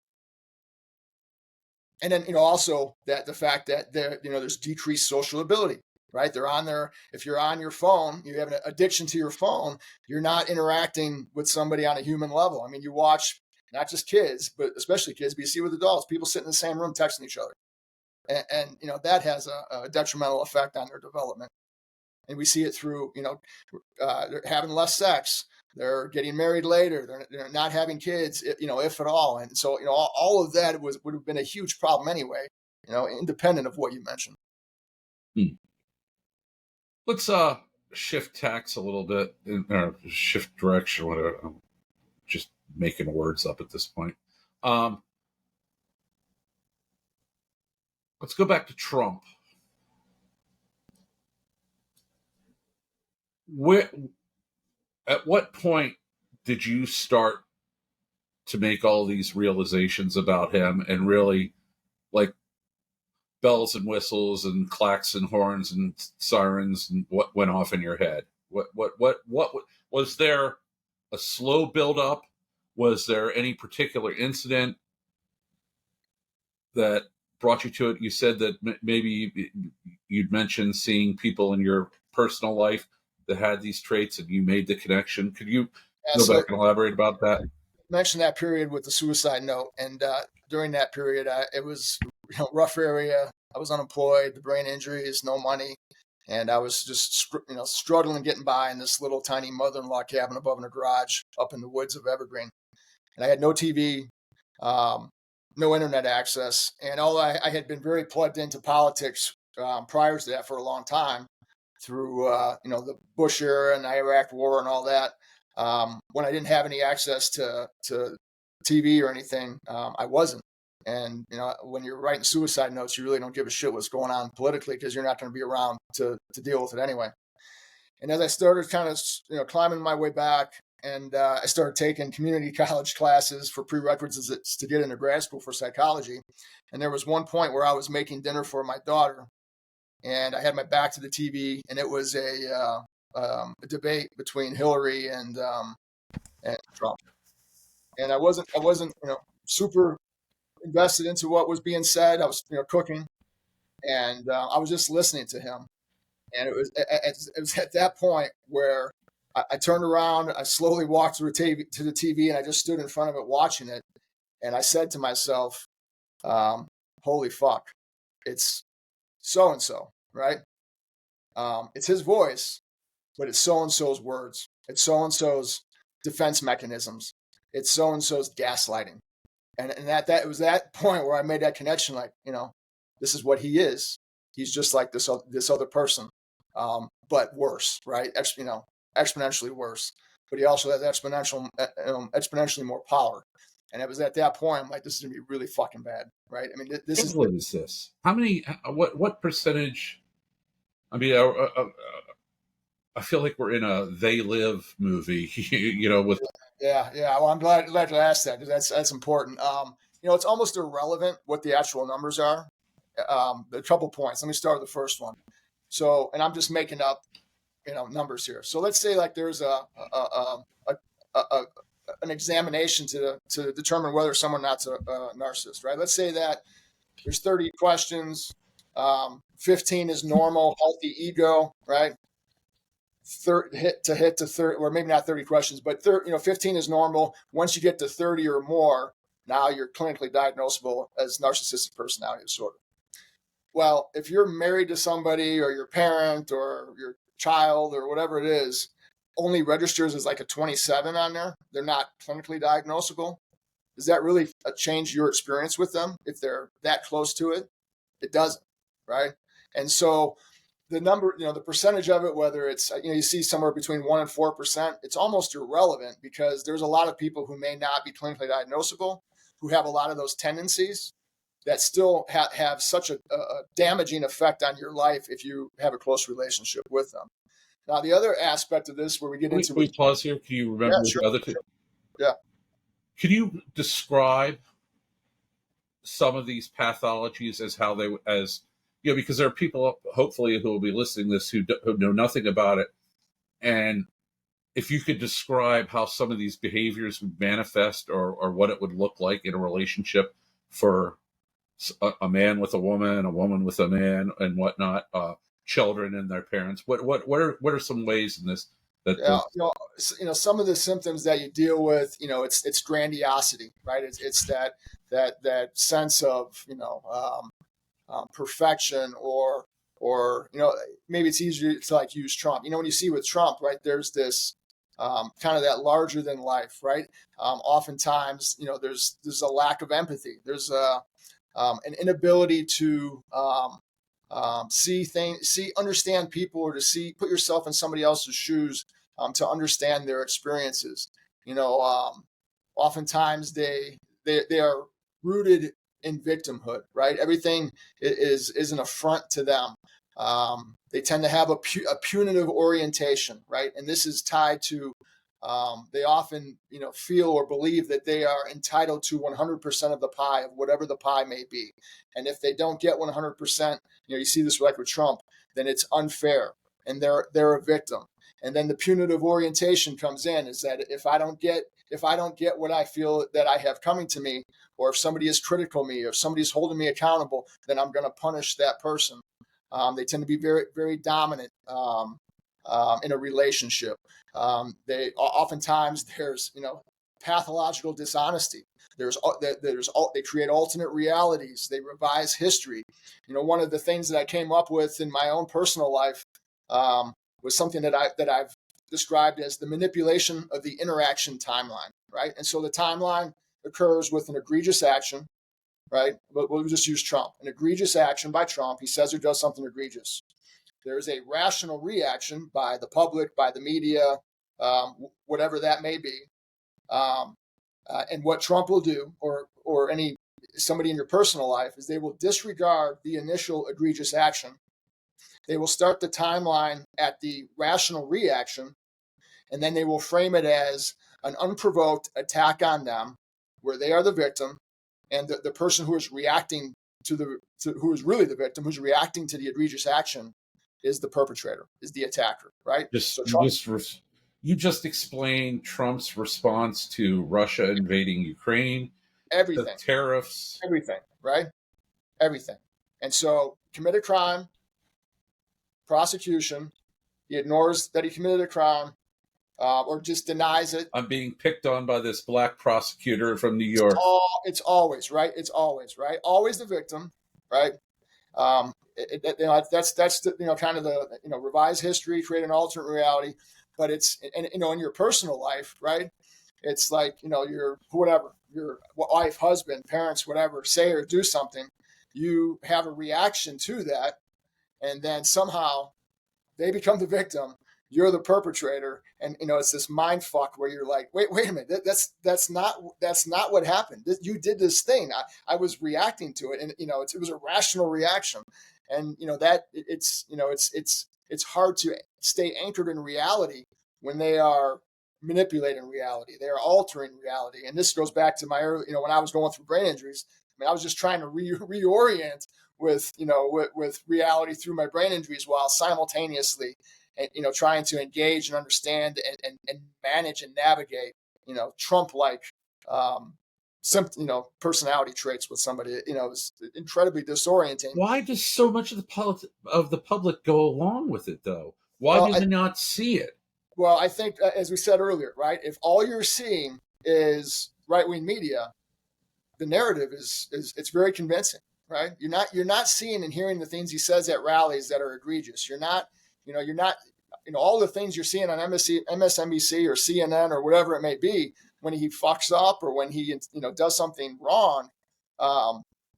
B: And then, also that the fact that there's decreased social ability, right? They're on there. If you're on your phone, you have an addiction to your phone, you're not interacting with somebody on a human level. I mean, you watch not just kids, but especially kids, but you see with adults, people sitting in the same room texting each other. And that has a detrimental effect on their development. And we see it through, they're having less sex. They're getting married later. They're not having kids, if at all. And so, all of that would have been a huge problem anyway, independent of what you mentioned.
A: Let's shift tacks a little bit, or shift direction, whatever. I'm just making words up at this point. Let's go back to Trump. At what point did you start to make all these realizations about him, and really, like, bells and whistles and clacks and horns and sirens and what went off in your head? What was there? A slow build up? Was there any particular incident that brought you to it? You said that maybe you'd mentioned seeing people in your personal life that had these traits, and you made the connection. Could you go back and elaborate about that?
B: Mention that period with the suicide note, and during that period, it was rough area. I was unemployed, the brain injuries, no money, and I was just struggling getting by in this little tiny mother-in-law cabin above in a garage up in the woods of Evergreen. And I had no TV, no internet access, and I had been very plugged into politics prior to that for a long time through the Bush era and the Iraq War and all that. When I didn't have any access to TV or anything, I wasn't. And, when you're writing suicide notes, you really don't give a shit what's going on politically because you're not going to be around to deal with it anyway. And as I started kind of, climbing my way back, and I started taking community college classes for prerequisites to get into grad school for psychology. And there was one point where I was making dinner for my daughter, and I had my back to the TV, and it was a debate between Hillary and Trump. And I wasn't, super invested into what was being said. I was, cooking, and I was just listening to him. And it was at that point where I turned around, I slowly walked to the TV, and I just stood in front of it watching it. And I said to myself, holy fuck, it's so-and-so, right? It's his voice, but it's so-and-so's words. It's so-and-so's defense mechanisms. It's so-and-so's gaslighting. And it was that point where I made that connection, like, this is what he is. He's just like this other person, but worse, right? Exponentially worse. But he also has exponentially more power. And it was at that point, I'm like, this is going to be really fucking bad, right? I mean, this is...
A: What is this? How many, what percentage? I mean, I feel like we're in a They Live movie, with...
B: Yeah. Well, I'm glad to ask that, because that's important. It's almost irrelevant what the actual numbers are. A couple points. Let me start with the first one. So, and I'm just making up, numbers here. So let's say like there's an examination to determine whether someone not a narcissist, right? Let's say that there's 30 questions. 15 is normal, healthy ego, right? Hit to 30, or maybe not 30 questions, but 15 is normal. Once you get to 30 or more, now you're clinically diagnosable as narcissistic personality disorder. Well, if you're married to somebody, or your parent or your child or whatever it is, only registers as like a 27 on there, they're not clinically diagnosable. Does that really change your experience with them if they're that close to it? It doesn't, right? And so the number, the percentage of it, whether it's, you see somewhere between 1% and 4%, it's almost irrelevant, because there's a lot of people who may not be clinically diagnosable, who have a lot of those tendencies that still have such a damaging effect on your life if you have a close relationship with them. Now, the other aspect of this, where we get into...
A: Can we pause here? Can you remember
B: sure,
A: the other two?
B: Sure. Yeah.
A: Can you describe some of these pathologies as how they, because there are people, hopefully, who will be listening to this who know nothing about it. And if you could describe how some of these behaviors would manifest, or what it would look like in a relationship for a man with a woman with a man, and whatnot, children and their parents. What are some ways in this that...
B: some of the symptoms that you deal with, it's grandiosity, right? It's that sense of perfection, or maybe it's easier to like use Trump. When you see with Trump, right, there's this kind of that larger than life, right? Oftentimes, there's a lack of empathy. There's an inability to understand people, or to put yourself in somebody else's shoes, to understand their experiences. Oftentimes they are rooted in victimhood, right? Everything is an affront to them. They tend to have a punitive orientation, right? And this is tied to, they often, feel or believe that they are entitled to 100% of the pie, of whatever the pie may be. And if they don't get 100%, you see this like with Trump, then it's unfair, and they're a victim. And then the punitive orientation comes in, is that if I don't get what I feel that I have coming to me, or if somebody is critical of me, or if somebody's holding me accountable, then I'm going to punish that person. They tend to be very, very dominant in a relationship. They oftentimes, there's pathological dishonesty. They create alternate realities. They revise history. One of the things that I came up with in my own personal life was something that I've described as the manipulation of the interaction timeline, right? And so the timeline occurs with an egregious action, right? But we'll just use Trump. An egregious action by Trump. He says or does something egregious. There's a rational reaction by the public, by the media, whatever that may be. And what Trump will do, or any somebody in your personal life is they will disregard the initial egregious action. They will start the timeline at the rational reaction, and then they will frame it as an unprovoked attack on them, where they are the victim, and the person who is reacting who is really the victim, who's reacting to the egregious action, is the perpetrator, is the attacker, right?
A: You just explained Trump's response to Russia invading Ukraine,
B: everything,
A: the tariffs,
B: everything, right? Everything. And so, commit a crime, prosecution, he ignores that he committed a crime, or just denies it.
A: I'm being picked on by this black prosecutor from New York.
B: It's always, right? It's always, right? Always the victim, right? That's the, kind of the, revise history, create an alternate reality. But it's, and in your personal life, right? It's like, your whatever, your wife, husband, parents, whatever, say or do something, you have a reaction to that, and then somehow they become the victim. You're the perpetrator, and it's this mind fuck where you're like, wait a minute, that's not what happened. You did this thing. I was reacting to it, and it was a rational reaction, and it's hard to stay anchored in reality when they are manipulating reality. They are altering reality, and this goes back to my early, when I was going through brain injuries. I mean, I was just trying to reorient with reality through my brain injuries while simultaneously, and trying to engage and understand and manage and navigate Trump-like personality traits with somebody. It's incredibly disorienting.
A: Why does so much of the public go along with it, though? Why do they not see it?
B: Well, I think, as we said earlier, right, if all you're seeing is right-wing media, the narrative is it's very convincing, right? You're not seeing and hearing the things he says at rallies that are egregious. You're not all the things you're seeing on MSNBC or CNN or whatever it may be when he fucks up or when he does something wrong.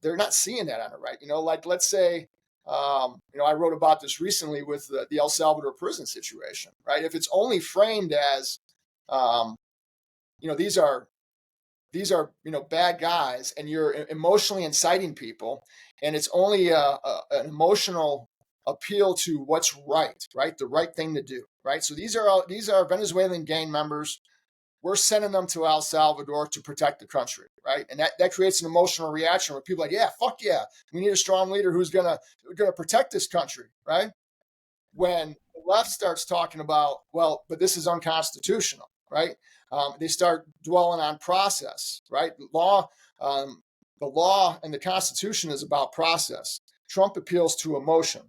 B: They're not seeing that on it, right? Like, let's say, I wrote about this recently with the El Salvador prison situation, right? If it's only framed as, these are bad guys, and you're emotionally inciting people, and it's only an emotional appeal to what's right, the right thing to do, right? So these are Venezuelan gang members. We're sending them to El Salvador to protect the country, right? And that creates an emotional reaction where people are like, yeah, fuck yeah, we need a strong leader who's gonna protect this country, right? When the left starts talking about, well, but this is unconstitutional, right? They start dwelling on process, right? The law and the Constitution is about process. Trump appeals to emotion.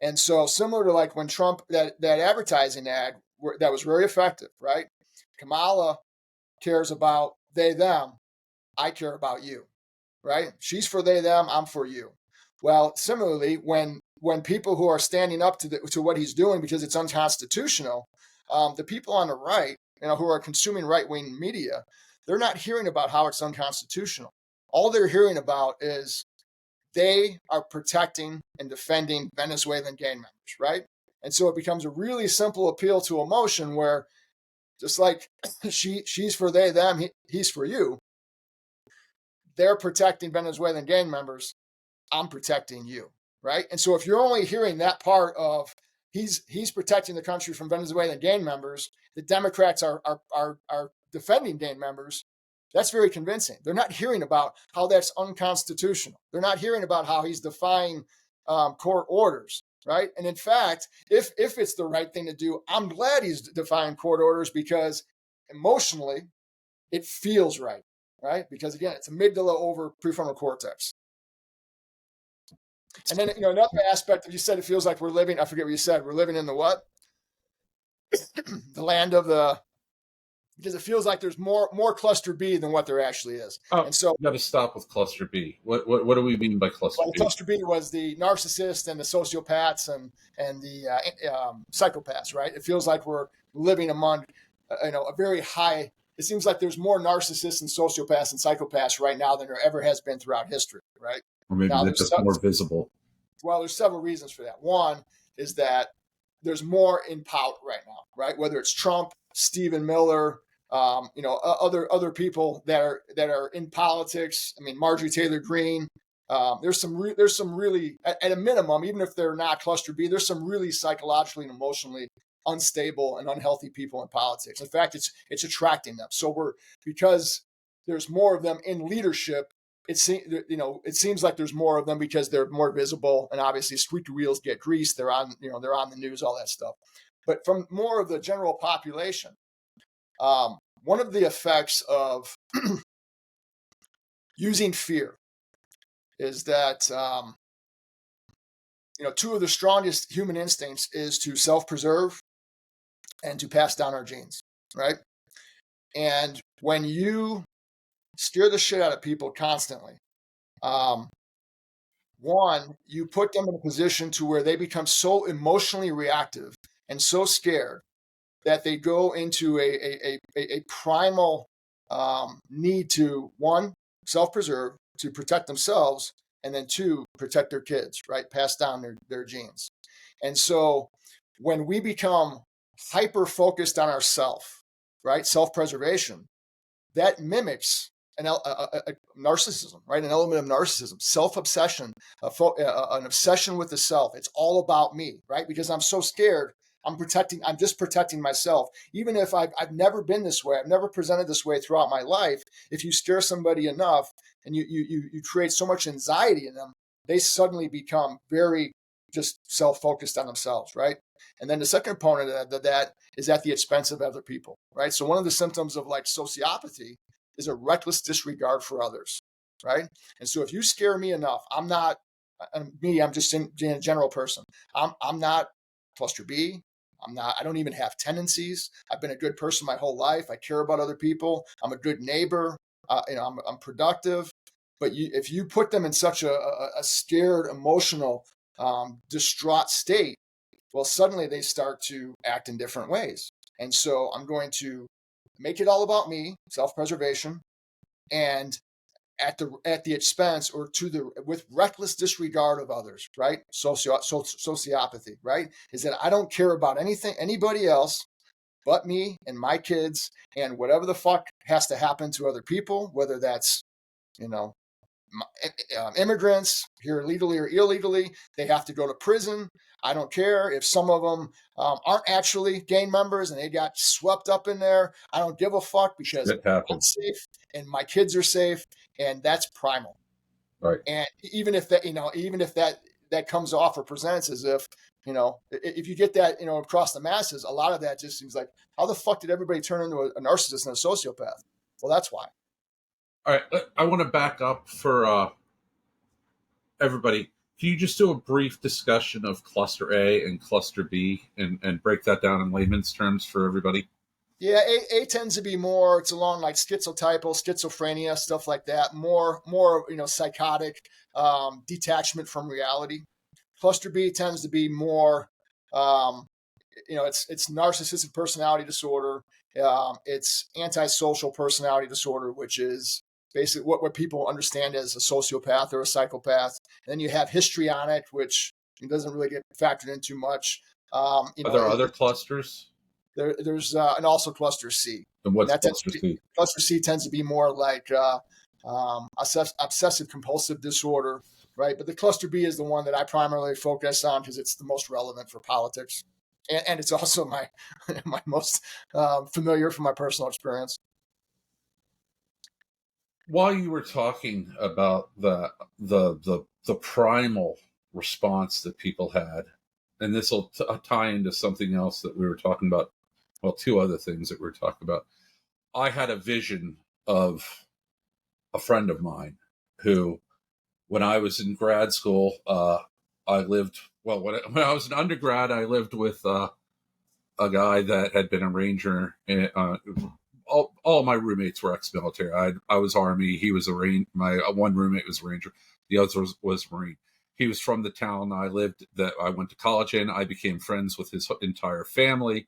B: And so, similar to like when Trump, that advertising ad that was very effective, right? Kamala cares about they, them. I care about you, right? She's for they, them. I'm for you. Well, similarly, when people who are standing up to what he's doing because it's unconstitutional, the people on the right, who are consuming right-wing media, they're not hearing about how it's unconstitutional. All they're hearing about is they are protecting and defending Venezuelan gang members, right? And so it becomes a really simple appeal to emotion where, just like she's for they, them, he's for you. They're protecting Venezuelan gang members. I'm protecting you, right? And so if you're only hearing that part of he's protecting the country from Venezuelan gang members, the Democrats are defending gang members, that's very convincing. They're not hearing about how that's unconstitutional. They're not hearing about how he's defying court orders, right? And in fact, if it's the right thing to do, I'm glad he's defying court orders because emotionally it feels right, right? Because again, it's amygdala over prefrontal cortex. And then, another aspect of, you said it feels like we're living, I forget what you said, we're living in the what? The land of the, because it feels like there's more cluster B than what there actually is.
A: Oh,
B: and so
A: you got to stop with cluster B. What do we mean by cluster B?
B: Cluster B was the narcissists and the sociopaths and the psychopaths, right? It feels like we're living among, a very high, it seems like there's more narcissists and sociopaths and psychopaths right now than there ever has been throughout history, right?
A: Or maybe they're just more visible.
B: Well, there's several reasons for that. One is that there's more in power right now, right? Whether it's Trump, Stephen Miller, Other people that are in politics. I mean, Marjorie Taylor Greene. There's some really, at a minimum, even if they're not cluster B, there's some really psychologically and emotionally unstable and unhealthy people in politics. In fact, it's attracting them. So because there's more of them in leadership. It seems like there's more of them because they're more visible, and obviously squeaky wheels get greased. They're on the news, all that stuff. But from more of the general population, one of the effects of using fear is that two of the strongest human instincts is to self-preserve and to pass down our genes, right? And when you scare the shit out of people constantly, one, you put them in a position to where they become so emotionally reactive and so scared that they go into a primal need to, one, self-preserve, to protect themselves, and then two, protect their kids, right? Pass down their genes. And so when we become hyper-focused on ourself, right? Self-preservation, that mimics a narcissism, right? An element of narcissism, self-obsession, an obsession with the self. It's all about me, right? Because I'm so scared, I'm just protecting myself. Even if I've never been this way, I've never presented this way throughout my life. If you scare somebody enough and you create so much anxiety in them, they suddenly become very just self-focused on themselves, right? And then the second component of that is at the expense of other people, right? So one of the symptoms of like sociopathy is a reckless disregard for others, right? And so if you scare me enough, I'm just a general person. I'm not cluster B. I don't even have tendencies. I've been a good person my whole life. I care about other people. I'm a good neighbor. I'm productive. But if you put them in such a scared, emotional, distraught state, well, suddenly they start to act in different ways. And so I'm going to make it all about me, self-preservation, and at the expense or with reckless disregard of others, right? Sociopathy, right? Is that I don't care about anybody else but me and my kids, and whatever the fuck has to happen to other people, whether that's, immigrants here legally or illegally, they have to go to prison. I don't care if some of them aren't actually gang members and they got swept up in there. I don't give a fuck because I'm safe and my kids are safe, and that's primal.
A: Right.
B: And even if that comes off or presents as if, if you get that, across the masses, a lot of that just seems like, how the fuck did everybody turn into a narcissist and a sociopath? Well, that's why.
A: All right. I want to back up for everybody. Can you just do a brief discussion of cluster A and cluster B and break that down in layman's terms for everybody?
B: Yeah, A tends to be more, it's along like schizotypal, schizophrenia, stuff like that. More, psychotic, detachment from reality. Cluster B tends to be more, it's narcissistic personality disorder. It's antisocial personality disorder, which is basically what people understand as a sociopath or a psychopath. And then you have histrionic, which doesn't really get factored into much.
A: Are there other clusters?
B: There's and also cluster C.
A: And what's cluster C?
B: Cluster C tends to be more like obsessive compulsive disorder, right? But the cluster B is the one that I primarily focus on because it's the most relevant for politics, and it's also my most familiar from my personal experience.
A: While you were talking about the primal response that people had, and this will tie into something else that we were talking about. Well, two other things that we were talking about. I had a vision of a friend of mine who, when I was in grad school, I lived, well, when I was an undergrad, I lived with a guy that had been a ranger. All my roommates were ex-military. I was Army. He was a Marine. My one roommate was a Ranger. The other was Marine. He was from the town I went to college in. I became friends with his entire family.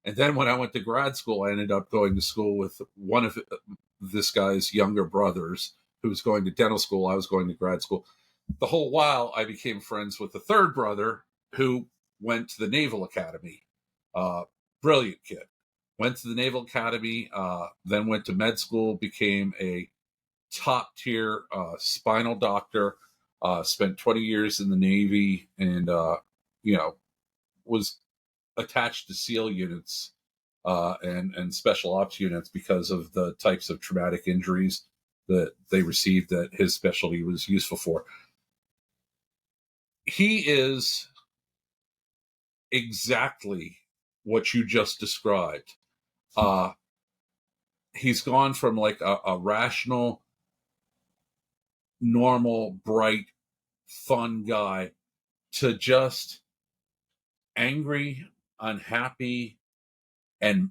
A: And then when I went to grad school, I ended up going to school with one of this guy's younger brothers who was going to dental school. I was going to grad school. The whole while, I became friends with the third brother who went to the Naval Academy. Brilliant kid. went to the Naval Academy, then went to med school, became a top tier spinal doctor, spent 20 years in the Navy, and, was attached to SEAL units and special ops units because of the types of traumatic injuries that they received that his specialty was useful for. He is exactly what you just described. He's gone from like a rational, normal, bright, fun guy to just angry, unhappy, and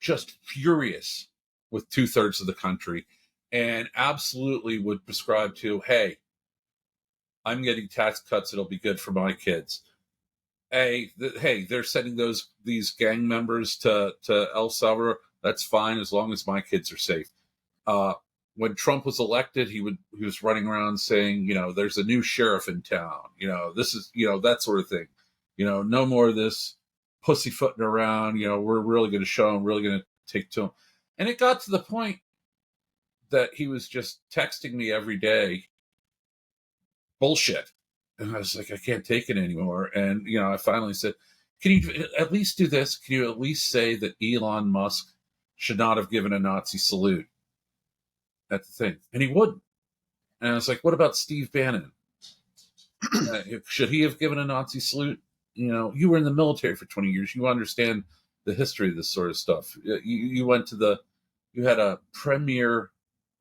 A: just furious with 2/3 of the country, and absolutely would prescribe to, hey, I'm getting tax cuts, it'll be good for my kids. Hey, they're sending these gang members to El Salvador. That's fine as long as my kids are safe. When Trump was elected, he was running around saying, there's a new sheriff in town. This is, that sort of thing. No more of this pussyfooting around. We're really going to show him, really going to take to him. And it got to the point that he was just texting me every day bullshit. And I was like, I can't take it anymore. And, I finally said, can you at least do this? Can you at least say that Elon Musk should not have given a Nazi salute at the thing? And he wouldn't. And I was like, what about Steve Bannon? Should he have given a Nazi salute? You were in the military for 20 years. You understand the history of this sort of stuff. You had a premier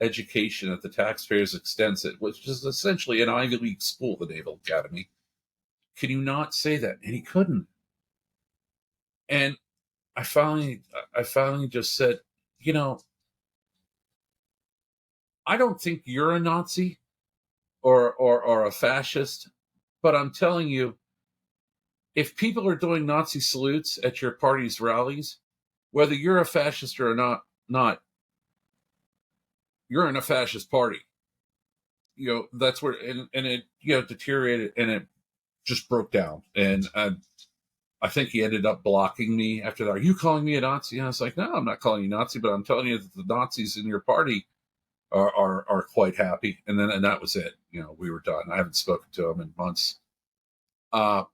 A: education at the taxpayers' expense, which is essentially an Ivy League school, the Naval Academy. Can you not say that? And he couldn't. And I finally just said, I don't think you're a Nazi or a fascist, but I'm telling you, if people are doing Nazi salutes at your party's rallies, whether you're a fascist or not, you're in a fascist party. That's where, and it, deteriorated, and it just broke down. And I think he ended up blocking me after that. Are you calling me a Nazi? And I was like, no, I'm not calling you Nazi, but I'm telling you that the Nazis in your party are quite happy. And that was it. We were done. I haven't spoken to him in months. But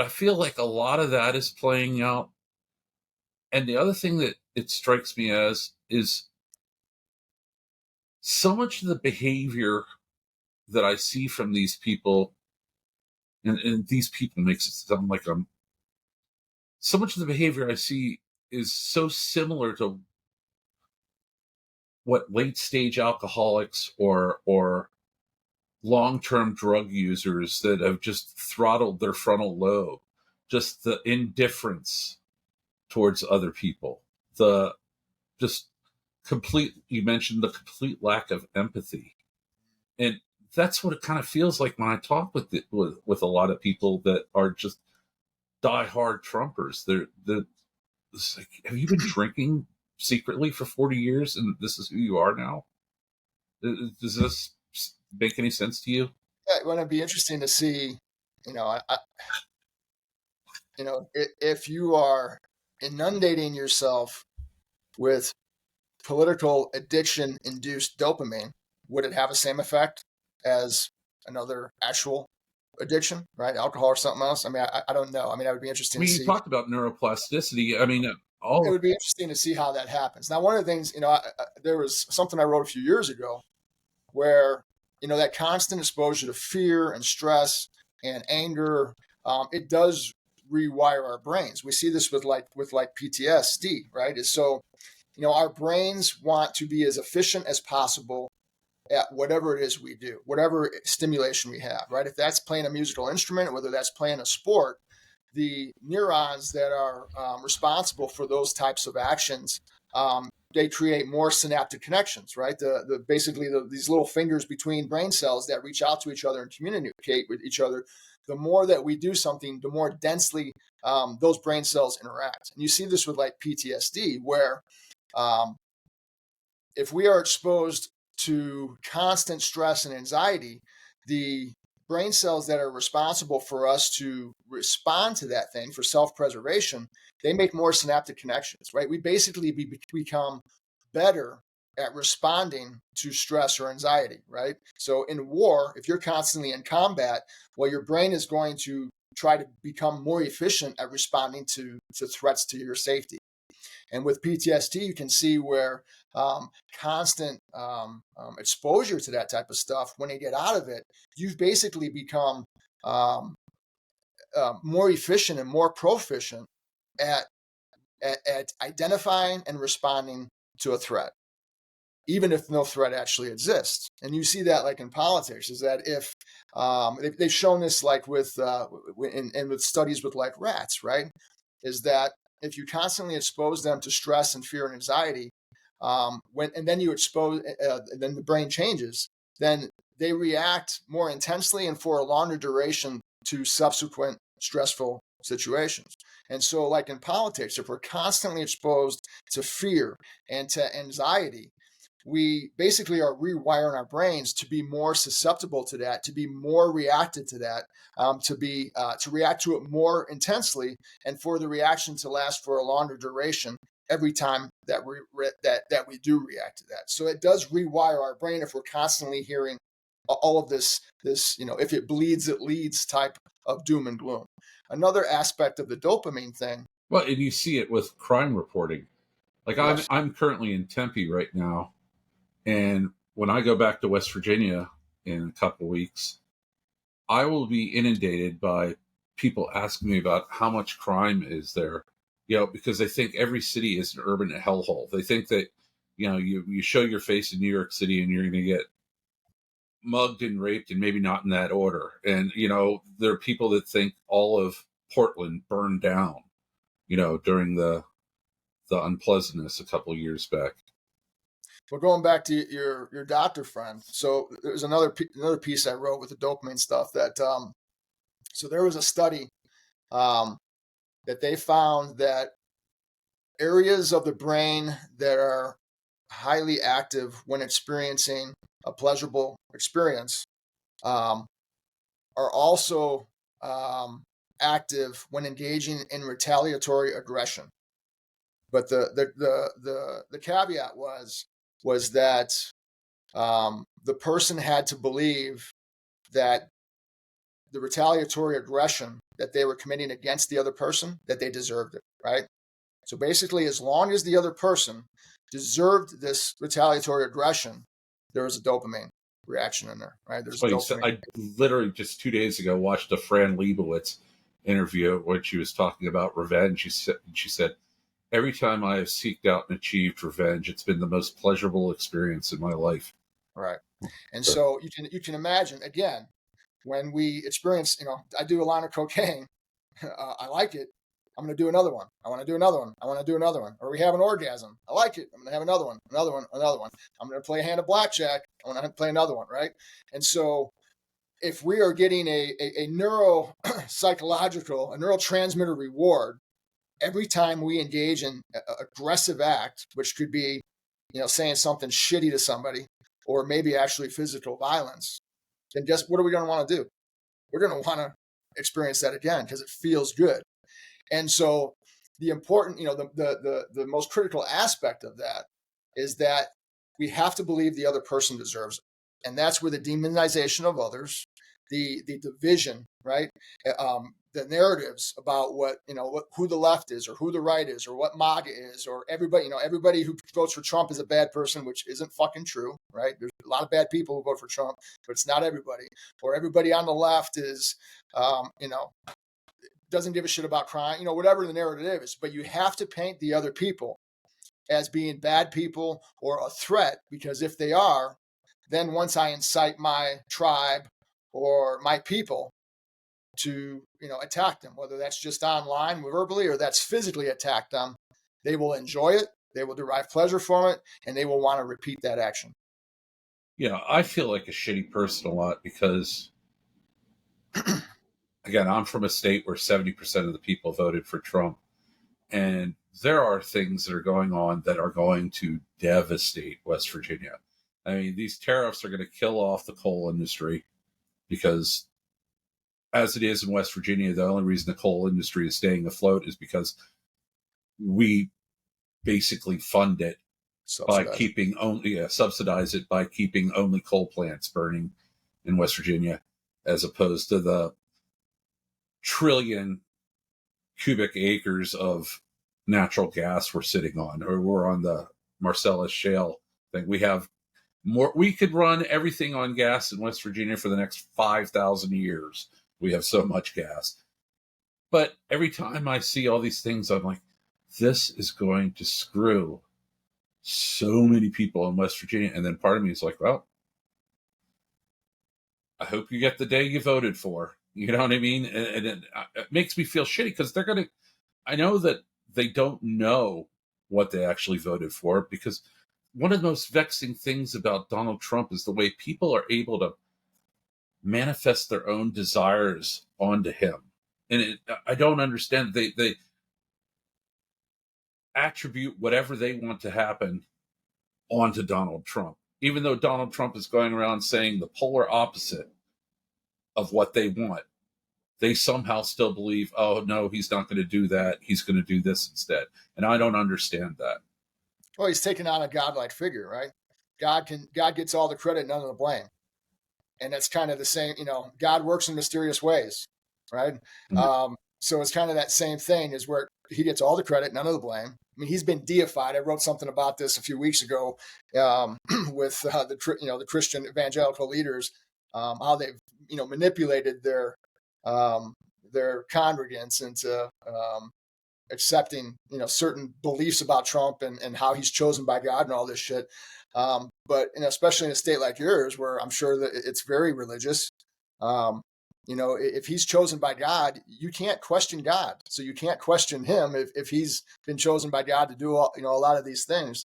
A: I feel like a lot of that is playing out. And the other thing that it strikes me as is so much of the behavior that I see from these people, and these people makes it sound like so much of the behavior I see is so similar to what late stage alcoholics or long-term drug users that have just throttled their frontal lobe, just the indifference towards other people, the just you mentioned the complete lack of empathy. And that's what it kind of feels like when I talk with a lot of people that are just diehard Trumpers. It's like, have you been drinking secretly for 40 years and this is who you are now? Does this make any sense to you?
B: Yeah, it would be interesting to see, if you are inundating yourself with political addiction induced dopamine, would it have the same effect as another actual addiction, right? Alcohol or something else? I mean, I don't know. I mean, that would be interesting to see.
A: You talked about neuroplasticity. I mean,
B: it would be interesting to see how that happens. Now, one of the things, there was something I wrote a few years ago where, that constant exposure to fear and stress and anger, it does rewire our brains. We see this with PTSD, right? Is so, our brains want to be as efficient as possible at whatever it is we do, whatever stimulation we have, right? If that's playing a musical instrument, whether that's playing a sport, the neurons that are responsible for those types of actions, they create more synaptic connections, right? Basically these little fingers between brain cells that reach out to each other and communicate with each other. The more that we do something, the more densely those brain cells interact. And you see this with PTSD, where if we are exposed to constant stress and anxiety, the brain cells that are responsible for us to respond to that thing for self-preservation, they make more synaptic connections, right? We basically become better at responding to stress or anxiety, right? So in war, if you're constantly in combat, well, your brain is going to try to become more efficient at responding to threats to your safety. And with PTSD, you can see where constant exposure to that type of stuff, when you get out of it, you've basically become um, more efficient and more proficient at, at identifying and responding to a threat, even if no threat actually exists. And you see that like in politics, is that if they've shown this like with with studies with like rats, right? Is that if you constantly expose them to stress and fear and anxiety, then you expose, then the brain changes, then they react more intensely and for a longer duration to subsequent stressful situations. And so, like in politics, if we're constantly exposed to fear and to anxiety, we basically are rewiring our brains to be more susceptible to that, to be more reacted to that, to react to it more intensely, and for the reaction to last for a longer duration every time that we do react to that. So it does rewire our brain if we're constantly hearing all of this if it bleeds, it leads type of doom and gloom. Another aspect of the dopamine thing.
A: Well, and you see it with crime reporting. Like
B: Yes.
A: I'm currently in Tempe right now, and when I go back to West Virginia in a couple of weeks, I will be inundated by people asking me about how much crime is there, because they think every city is an urban hellhole. They think that, you show your face in New York City and you're going to get mugged and raped, and maybe not in that order. And, there are people that think all of Portland burned down, during the unpleasantness a couple of years back.
B: Well, going back to your doctor friend, so there's another piece I wrote with the dopamine stuff that so there was a study that they found that areas of the brain that are highly active when experiencing a pleasurable experience are also active when engaging in retaliatory aggression. But the caveat was that the person had to believe that the retaliatory aggression that they were committing against the other person, that they deserved it, right? So basically, as long as the other person deserved this retaliatory aggression, there was a dopamine reaction in there, right? There's dopamine.
A: I literally just 2 days ago watched a Fran Lebowitz interview where she was talking about revenge. She said, every time I have seeked out and achieved revenge, it's been the most pleasurable experience in my life.
B: Right. And so you can imagine, again, when we experience, I do a line of cocaine, I like it, I'm going to do another one. I want to do another one. I want to do another one. Or we have an orgasm. I like it. I'm going to have another one, another one, another one. I'm going to play a hand of blackjack. I want to play another one, right? And so if we are getting a neuropsychological, a neurotransmitter reward every time we engage in an aggressive act, which could be, saying something shitty to somebody, or maybe actually physical violence, then guess what are we going to want to do? We're going to want to experience that again because it feels good. And so the important, the most critical aspect of that is that we have to believe the other person deserves it. And that's where the demonization of others, the division, right? The narratives about who the left is or who the right is or what MAGA is, or everybody who votes for Trump is a bad person, which isn't fucking true, right? There's a lot of bad people who vote for Trump, but it's not everybody. Or everybody on the left is, doesn't give a shit about crime, whatever the narrative is. But you have to paint the other people as being bad people or a threat, because if they are, then once I incite my tribe or my people to, attack them, whether that's just online verbally or that's physically attack them, they will enjoy it, they will derive pleasure from it, and they will want to repeat that action.
A: I feel like a shitty person a lot because, again, I'm from a state where 70% of the people voted for Trump. And there are things that are going on that are going to devastate West Virginia. I mean, these tariffs are going to kill off the coal industry because as it is in West Virginia, the only reason the coal industry is staying afloat is because we basically fund it by keeping only subsidize it by keeping only coal plants burning in West Virginia, as opposed to the trillion cubic acres of natural gas we're sitting on, or we're on the Marcellus Shale thing. We have more. We could run everything on gas in West Virginia for the next 5,000 years. We have so much gas. But every time I see all these things, I'm like, this is going to screw so many people in West Virginia. And then part of me is like, well, I hope you get the day you voted for. You know what I mean? And it makes me feel shitty because they're going to, I know that they don't know what they actually voted for, because one of the most vexing things about Donald Trump is the way people are able to manifest their own desires onto him. And I don't understand. They attribute whatever they want to happen onto Donald Trump, even though Donald Trump is going around saying the polar opposite of what they want. They somehow still believe, oh, no, he's not going to do that. He's going to do this instead. And I don't understand that.
B: Well, he's taking on a godlike figure, right? God gets all the credit, none of the blame. And that's kind of the same, God works in mysterious ways, right? Mm-hmm. So it's kind of that same thing, is where he gets all the credit, none of the blame. I mean, he's been deified. I wrote something about this a few weeks ago with the Christian evangelical leaders, how they've manipulated their congregants into accepting certain beliefs about Trump and how he's chosen by God and all this shit. But especially in a state like yours, where I'm sure that it's very religious, if he's chosen by God, you can't question God. So you can't question him if he's been chosen by God to do a lot of these things.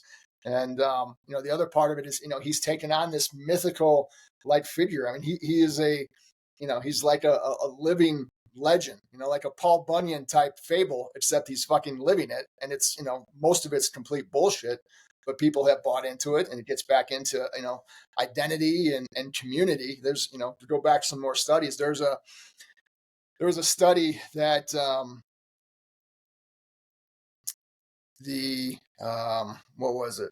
B: And the other part of it is he's taken on this mythical like figure. I mean, he is he's like a living legend, like a Paul Bunyan type fable, except he's fucking living it. And it's most of it's complete bullshit. But people have bought into it, and it gets back into, identity and community. There's, to go back some more studies, there was a study that what was it?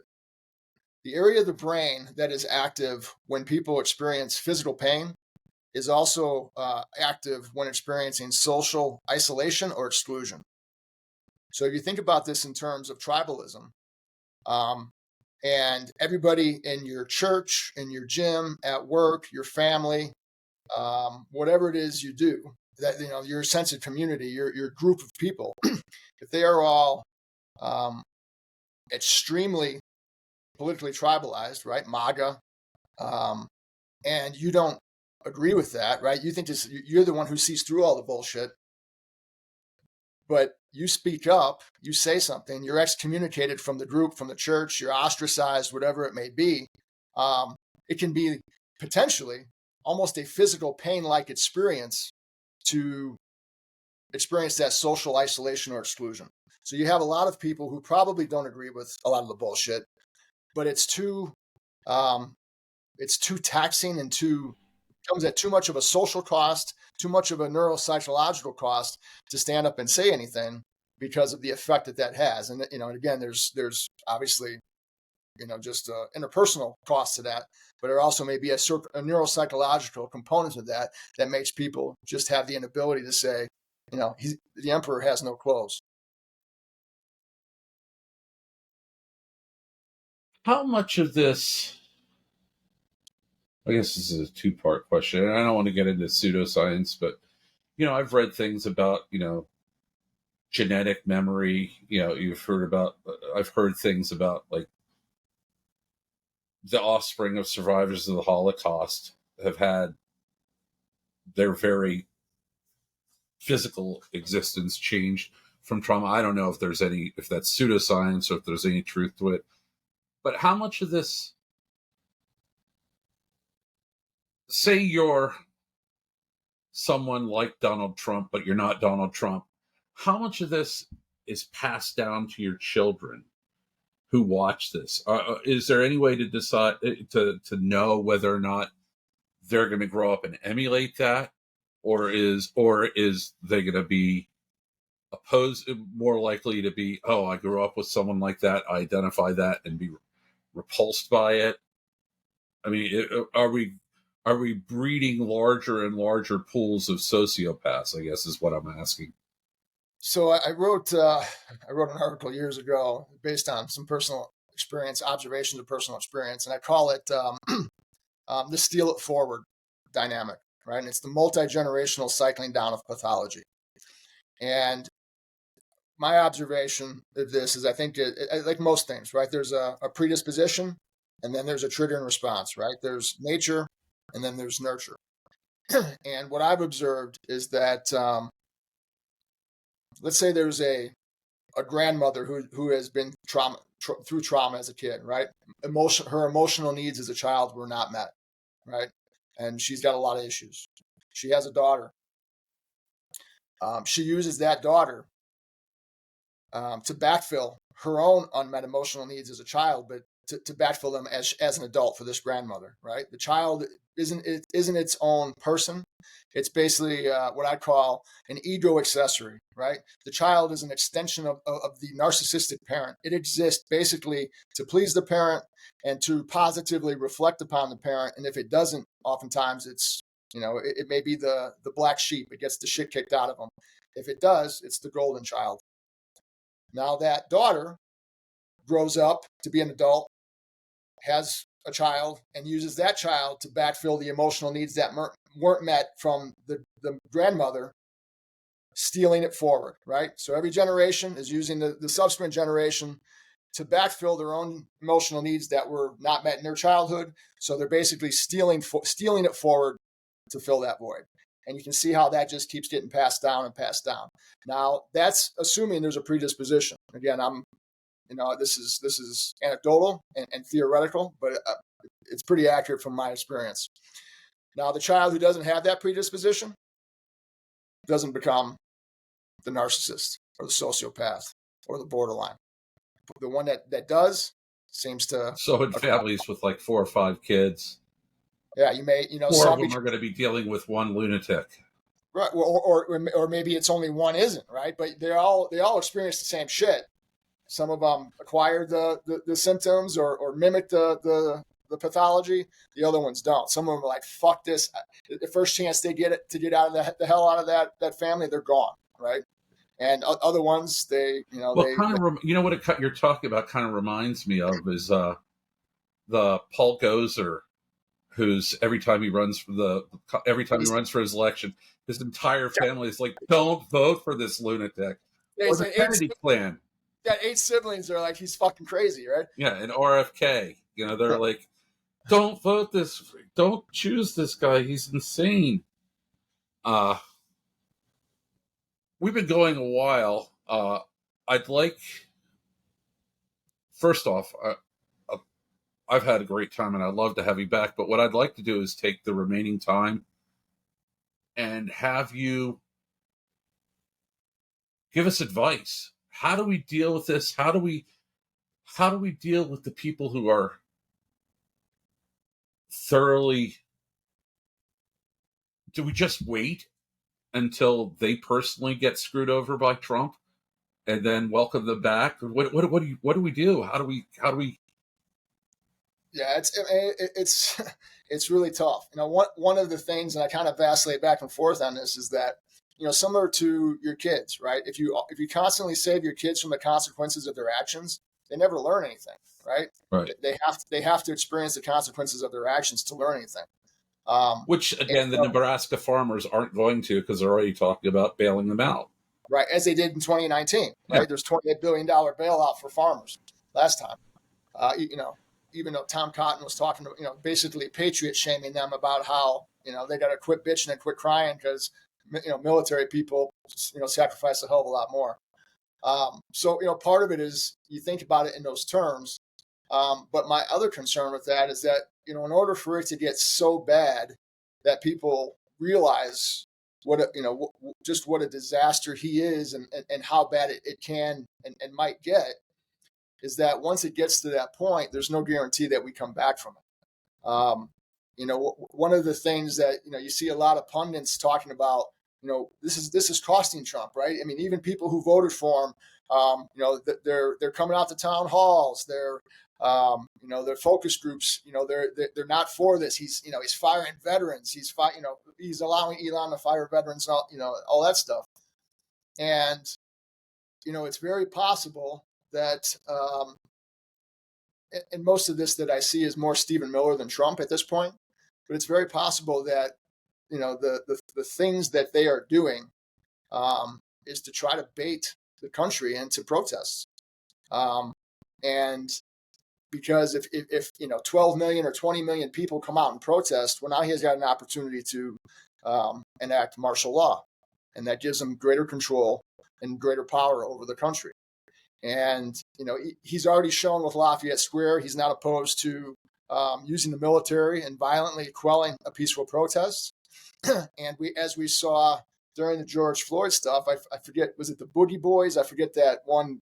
B: The area of the brain that is active when people experience physical pain is also active when experiencing social isolation or exclusion. So if you think about this in terms of tribalism, and everybody in your church, in your gym, at work, your family, whatever it is you do, that your sense of community, your group of people, if they are all extremely politically tribalized, right, MAGA, and you don't agree with that, right? You think you're the one who sees through all the bullshit, but you speak up, you say something, you're excommunicated from the group, from the church, you're ostracized, whatever it may be. It can be potentially almost a physical pain-like experience to experience that social isolation or exclusion. So you have a lot of people who probably don't agree with a lot of the bullshit, but it's too taxing and comes at too much of a social cost, too much of a neuropsychological cost to stand up and say anything because of the effect that has. And, again, there's obviously, just interpersonal cost to that, but there also may be a neuropsychological component of that makes people just have the inability to say, the emperor has no clothes.
A: How much of this, I guess this is a two-part question, and I don't want to get into pseudoscience, but, I've read things about, genetic memory. I've heard things about, like, the offspring of survivors of the Holocaust have had their very physical existence changed from trauma. I don't know if that's pseudoscience or if there's any truth to it. But how much of this, say you're someone like Donald Trump, but you're not Donald Trump, how much of this is passed down to your children who watch this? Is there any way to decide to know whether or not they're going to grow up and emulate that, or is they going to be opposed, more likely to be, oh, I grew up with someone like that, I identify that, and be repulsed by it? I mean, are we breeding larger and larger pools of sociopaths, I guess is what I'm asking.
B: So I wrote an article years ago based on some personal experience, observations of personal experience, and I call it the steal it forward dynamic, right? And it's the multi-generational cycling down of pathology. And my observation of this is, I think, like most things, right? There's a predisposition, and then there's a trigger and response, right? There's nature, and then there's nurture. And what I've observed is that, let's say there's a grandmother who has been through trauma as a kid, right? Her emotional needs as a child were not met, right? And she's got a lot of issues. She has a daughter. She uses that daughter to backfill her own unmet emotional needs as a child, but to backfill them as an adult for this grandmother, right? The child isn't its own person. It's basically what I call an ego accessory, right? The child is an extension of the narcissistic parent. It exists basically to please the parent and to positively reflect upon the parent. And if it doesn't, oftentimes it's, it may be the black sheep. It gets the shit kicked out of them. If it does, it's the golden child. Now that daughter grows up to be an adult, has a child, and uses that child to backfill the emotional needs that weren't met from the grandmother, stealing it forward, right? So every generation is using the subsequent generation to backfill their own emotional needs that were not met in their childhood. So they're basically stealing it forward to fill that void. And you can see how that just keeps getting passed down and passed down. Now, that's assuming there's a predisposition. Again, this is anecdotal and theoretical, but it's pretty accurate from my experience. Now, the child who doesn't have that predisposition doesn't become the narcissist or the sociopath or the borderline. The one that does seems to.
A: So in families with like 4 or 5 kids,
B: yeah, you may,
A: four of them are going to be dealing with one lunatic.
B: Right, or maybe it's only one isn't, right? But they all experience the same shit. Some of them acquire the symptoms or mimic the pathology. The other ones don't. Some of them are like, fuck this. The first chance they get it to get out of the hell out of that family, they're gone, right? And other ones, what
A: you're talking about kind of reminds me of is the Paul Gozer, who's every time he runs for his election, his entire family is like, don't vote for this lunatic.
B: Yeah,
A: or the Kennedy clan.
B: Yeah, 8 siblings are like, he's fucking crazy, right?
A: Yeah, and RFK, they're like, don't vote don't choose this guy, he's insane. We've been going a while. I'd like, first off, I've had a great time and I'd love to have you back, but what I'd like to do is take the remaining time and have you give us advice. How do we deal with this? How do we deal with the people who are thoroughly, do we just wait until they personally get screwed over by Trump and then welcome them back? What do we do? How do we?
B: Yeah, it's really tough. One of the things, and I kind of vacillate back and forth on this, is that, similar to your kids, right? If you constantly save your kids from the consequences of their actions, they never learn anything, right?
A: Right.
B: They have to experience the consequences of their actions to learn anything.
A: Which again, the Nebraska farmers aren't going to, because they're already talking about bailing them out.
B: Right, as they did in 2019. Right, yeah. There's $28 billion bailout for farmers last time. Even though Tom Cotton was talking to, basically patriot shaming them about how, they got to quit bitching and quit crying because, military people, sacrifice a hell of a lot more. So, part of it is you think about it in those terms. But my other concern with that is that, in order for it to get so bad that people realize what a disaster he is and how bad it can and might get, is that once it gets to that point, there's no guarantee that we come back from it. One of the things that, you see a lot of pundits talking about, this is costing Trump, right? I mean, even people who voted for him, they're coming out to town halls. They're, their focus groups, they're not for this. He's firing veterans. He's allowing Elon to fire veterans, and all that stuff. And, it's very possible that, and most of this that I see is more Stephen Miller than Trump at this point, but it's very possible that, the things that they are doing is to try to bait the country into protests. And because if 12 million or 20 million people come out and protest, well, now he has got an opportunity to enact martial law, and that gives him greater control and greater power over the country. And, he's already shown with Lafayette Square, he's not opposed to using the military and violently quelling a peaceful protest. And as we saw during the George Floyd stuff, I forget, was it the Boogie Boys? I forget that one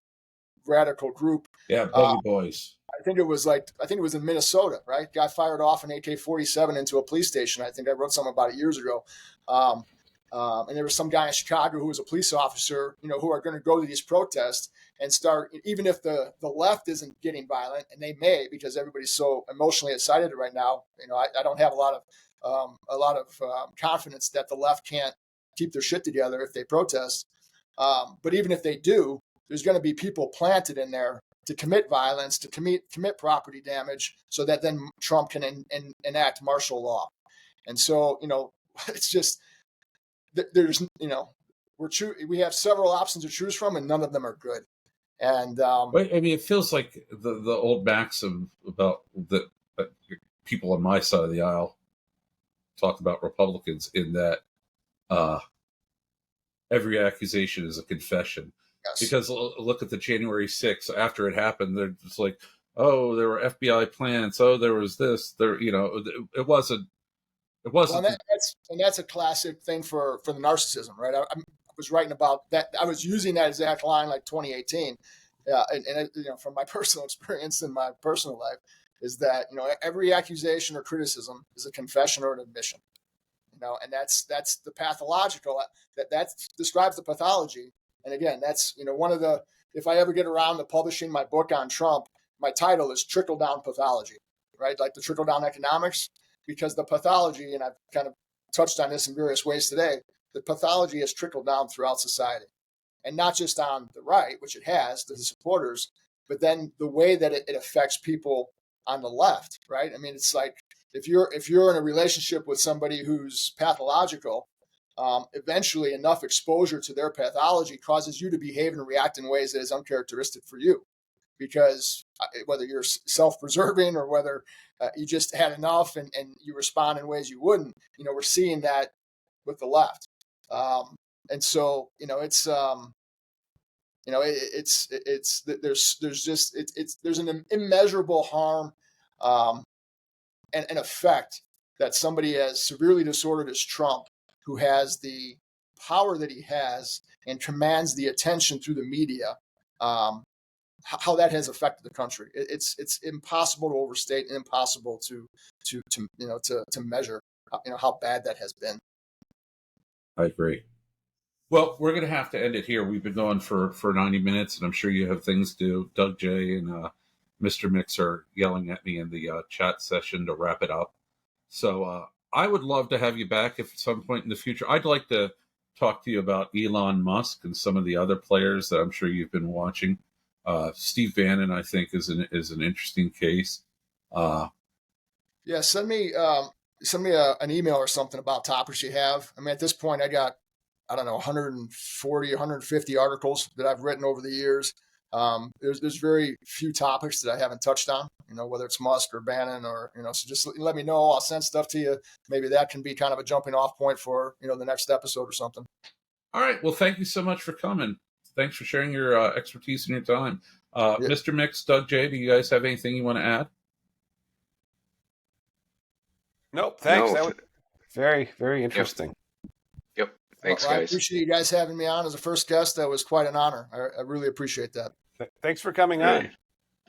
B: radical group.
A: Yeah, Boogie Boys.
B: I think it was in Minnesota, right? Guy fired off an AK-47 into a police station. I think I wrote something about it years ago. And there was some guy in Chicago who was a police officer, who are going to go to these protests and start, even if the left isn't getting violent, and they may, because everybody's so emotionally excited right now. I don't have a lot of confidence that the left can't keep their shit together if they protest. But even if they do, there's going to be people planted in there to commit violence, to commit property damage, so that then Trump can enact martial law. And so, it's just, there's, we have several options to choose from, and none of them are good. And
A: it feels like the old maxim about the people on my side of the aisle talk about Republicans, in that every accusation is a confession. Yes. Because look at the January 6th. After it happened, they're just like, oh, there were FBI plans. Oh, there was this. There, it wasn't. It wasn't.
B: Well, and that's a classic thing for the narcissism, right? I was writing about that. I was using that exact line like 2018. And from my personal experience in my personal life, is that every accusation or criticism is a confession or an admission. And that's the pathological, that describes the pathology. And again, that's one of the, if I ever get around to publishing my book on Trump, my title is Trickle Down Pathology, right? Like the trickle down economics, because the pathology, and I've kind of touched on this in various ways today, the pathology has trickled down throughout society, and not just on the right, which it has, to the supporters, but then the way that it affects people on the left, right? I mean, it's like, if you're in a relationship with somebody who's pathological, eventually enough exposure to their pathology causes you to behave and react in ways that is uncharacteristic for you, because whether you're self-preserving or whether you just had enough and you respond in ways you wouldn't, we're seeing that with the left. And so, there's an immeasurable harm and effect that somebody as severely disordered as Trump, who has the power that he has and commands the attention through the media, how that has affected the country. It's impossible to overstate and impossible to measure, how bad that has been.
A: I agree. Well, we're going to have to end it here. We've been going for 90 minutes, and I'm sure you have things to do. Doug J. and Mr. Mix are yelling at me in the chat session to wrap it up. So I would love to have you back if at some point in the future. I'd like to talk to you about Elon Musk and some of the other players that I'm sure you've been watching. Steve Bannon, I think, is an interesting case.
B: Yeah, send me an email or something about topics you have. I mean, at this point, I got, 140, 150 articles that I've written over the years. There's very few topics that I haven't touched on, whether it's Musk or Bannon or, so just let me know. I'll send stuff to you. Maybe that can be kind of a jumping off point for, the next episode or something.
A: All right. Well, thank you so much for coming. Thanks for sharing your expertise and your time. Yeah. Mr. Mix, Doug J., do you guys have anything you want to add?
C: Nope. Thanks. No. That was very, very interesting.
D: Yep. Thanks, guys.
B: I appreciate you guys having me on as a first guest. That was quite an honor. I really appreciate that.
C: Thanks for coming on.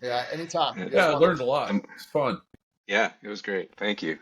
B: Yeah, anytime.
A: Yeah, I learned a lot. It's fun.
D: Yeah, it was great. Thank you.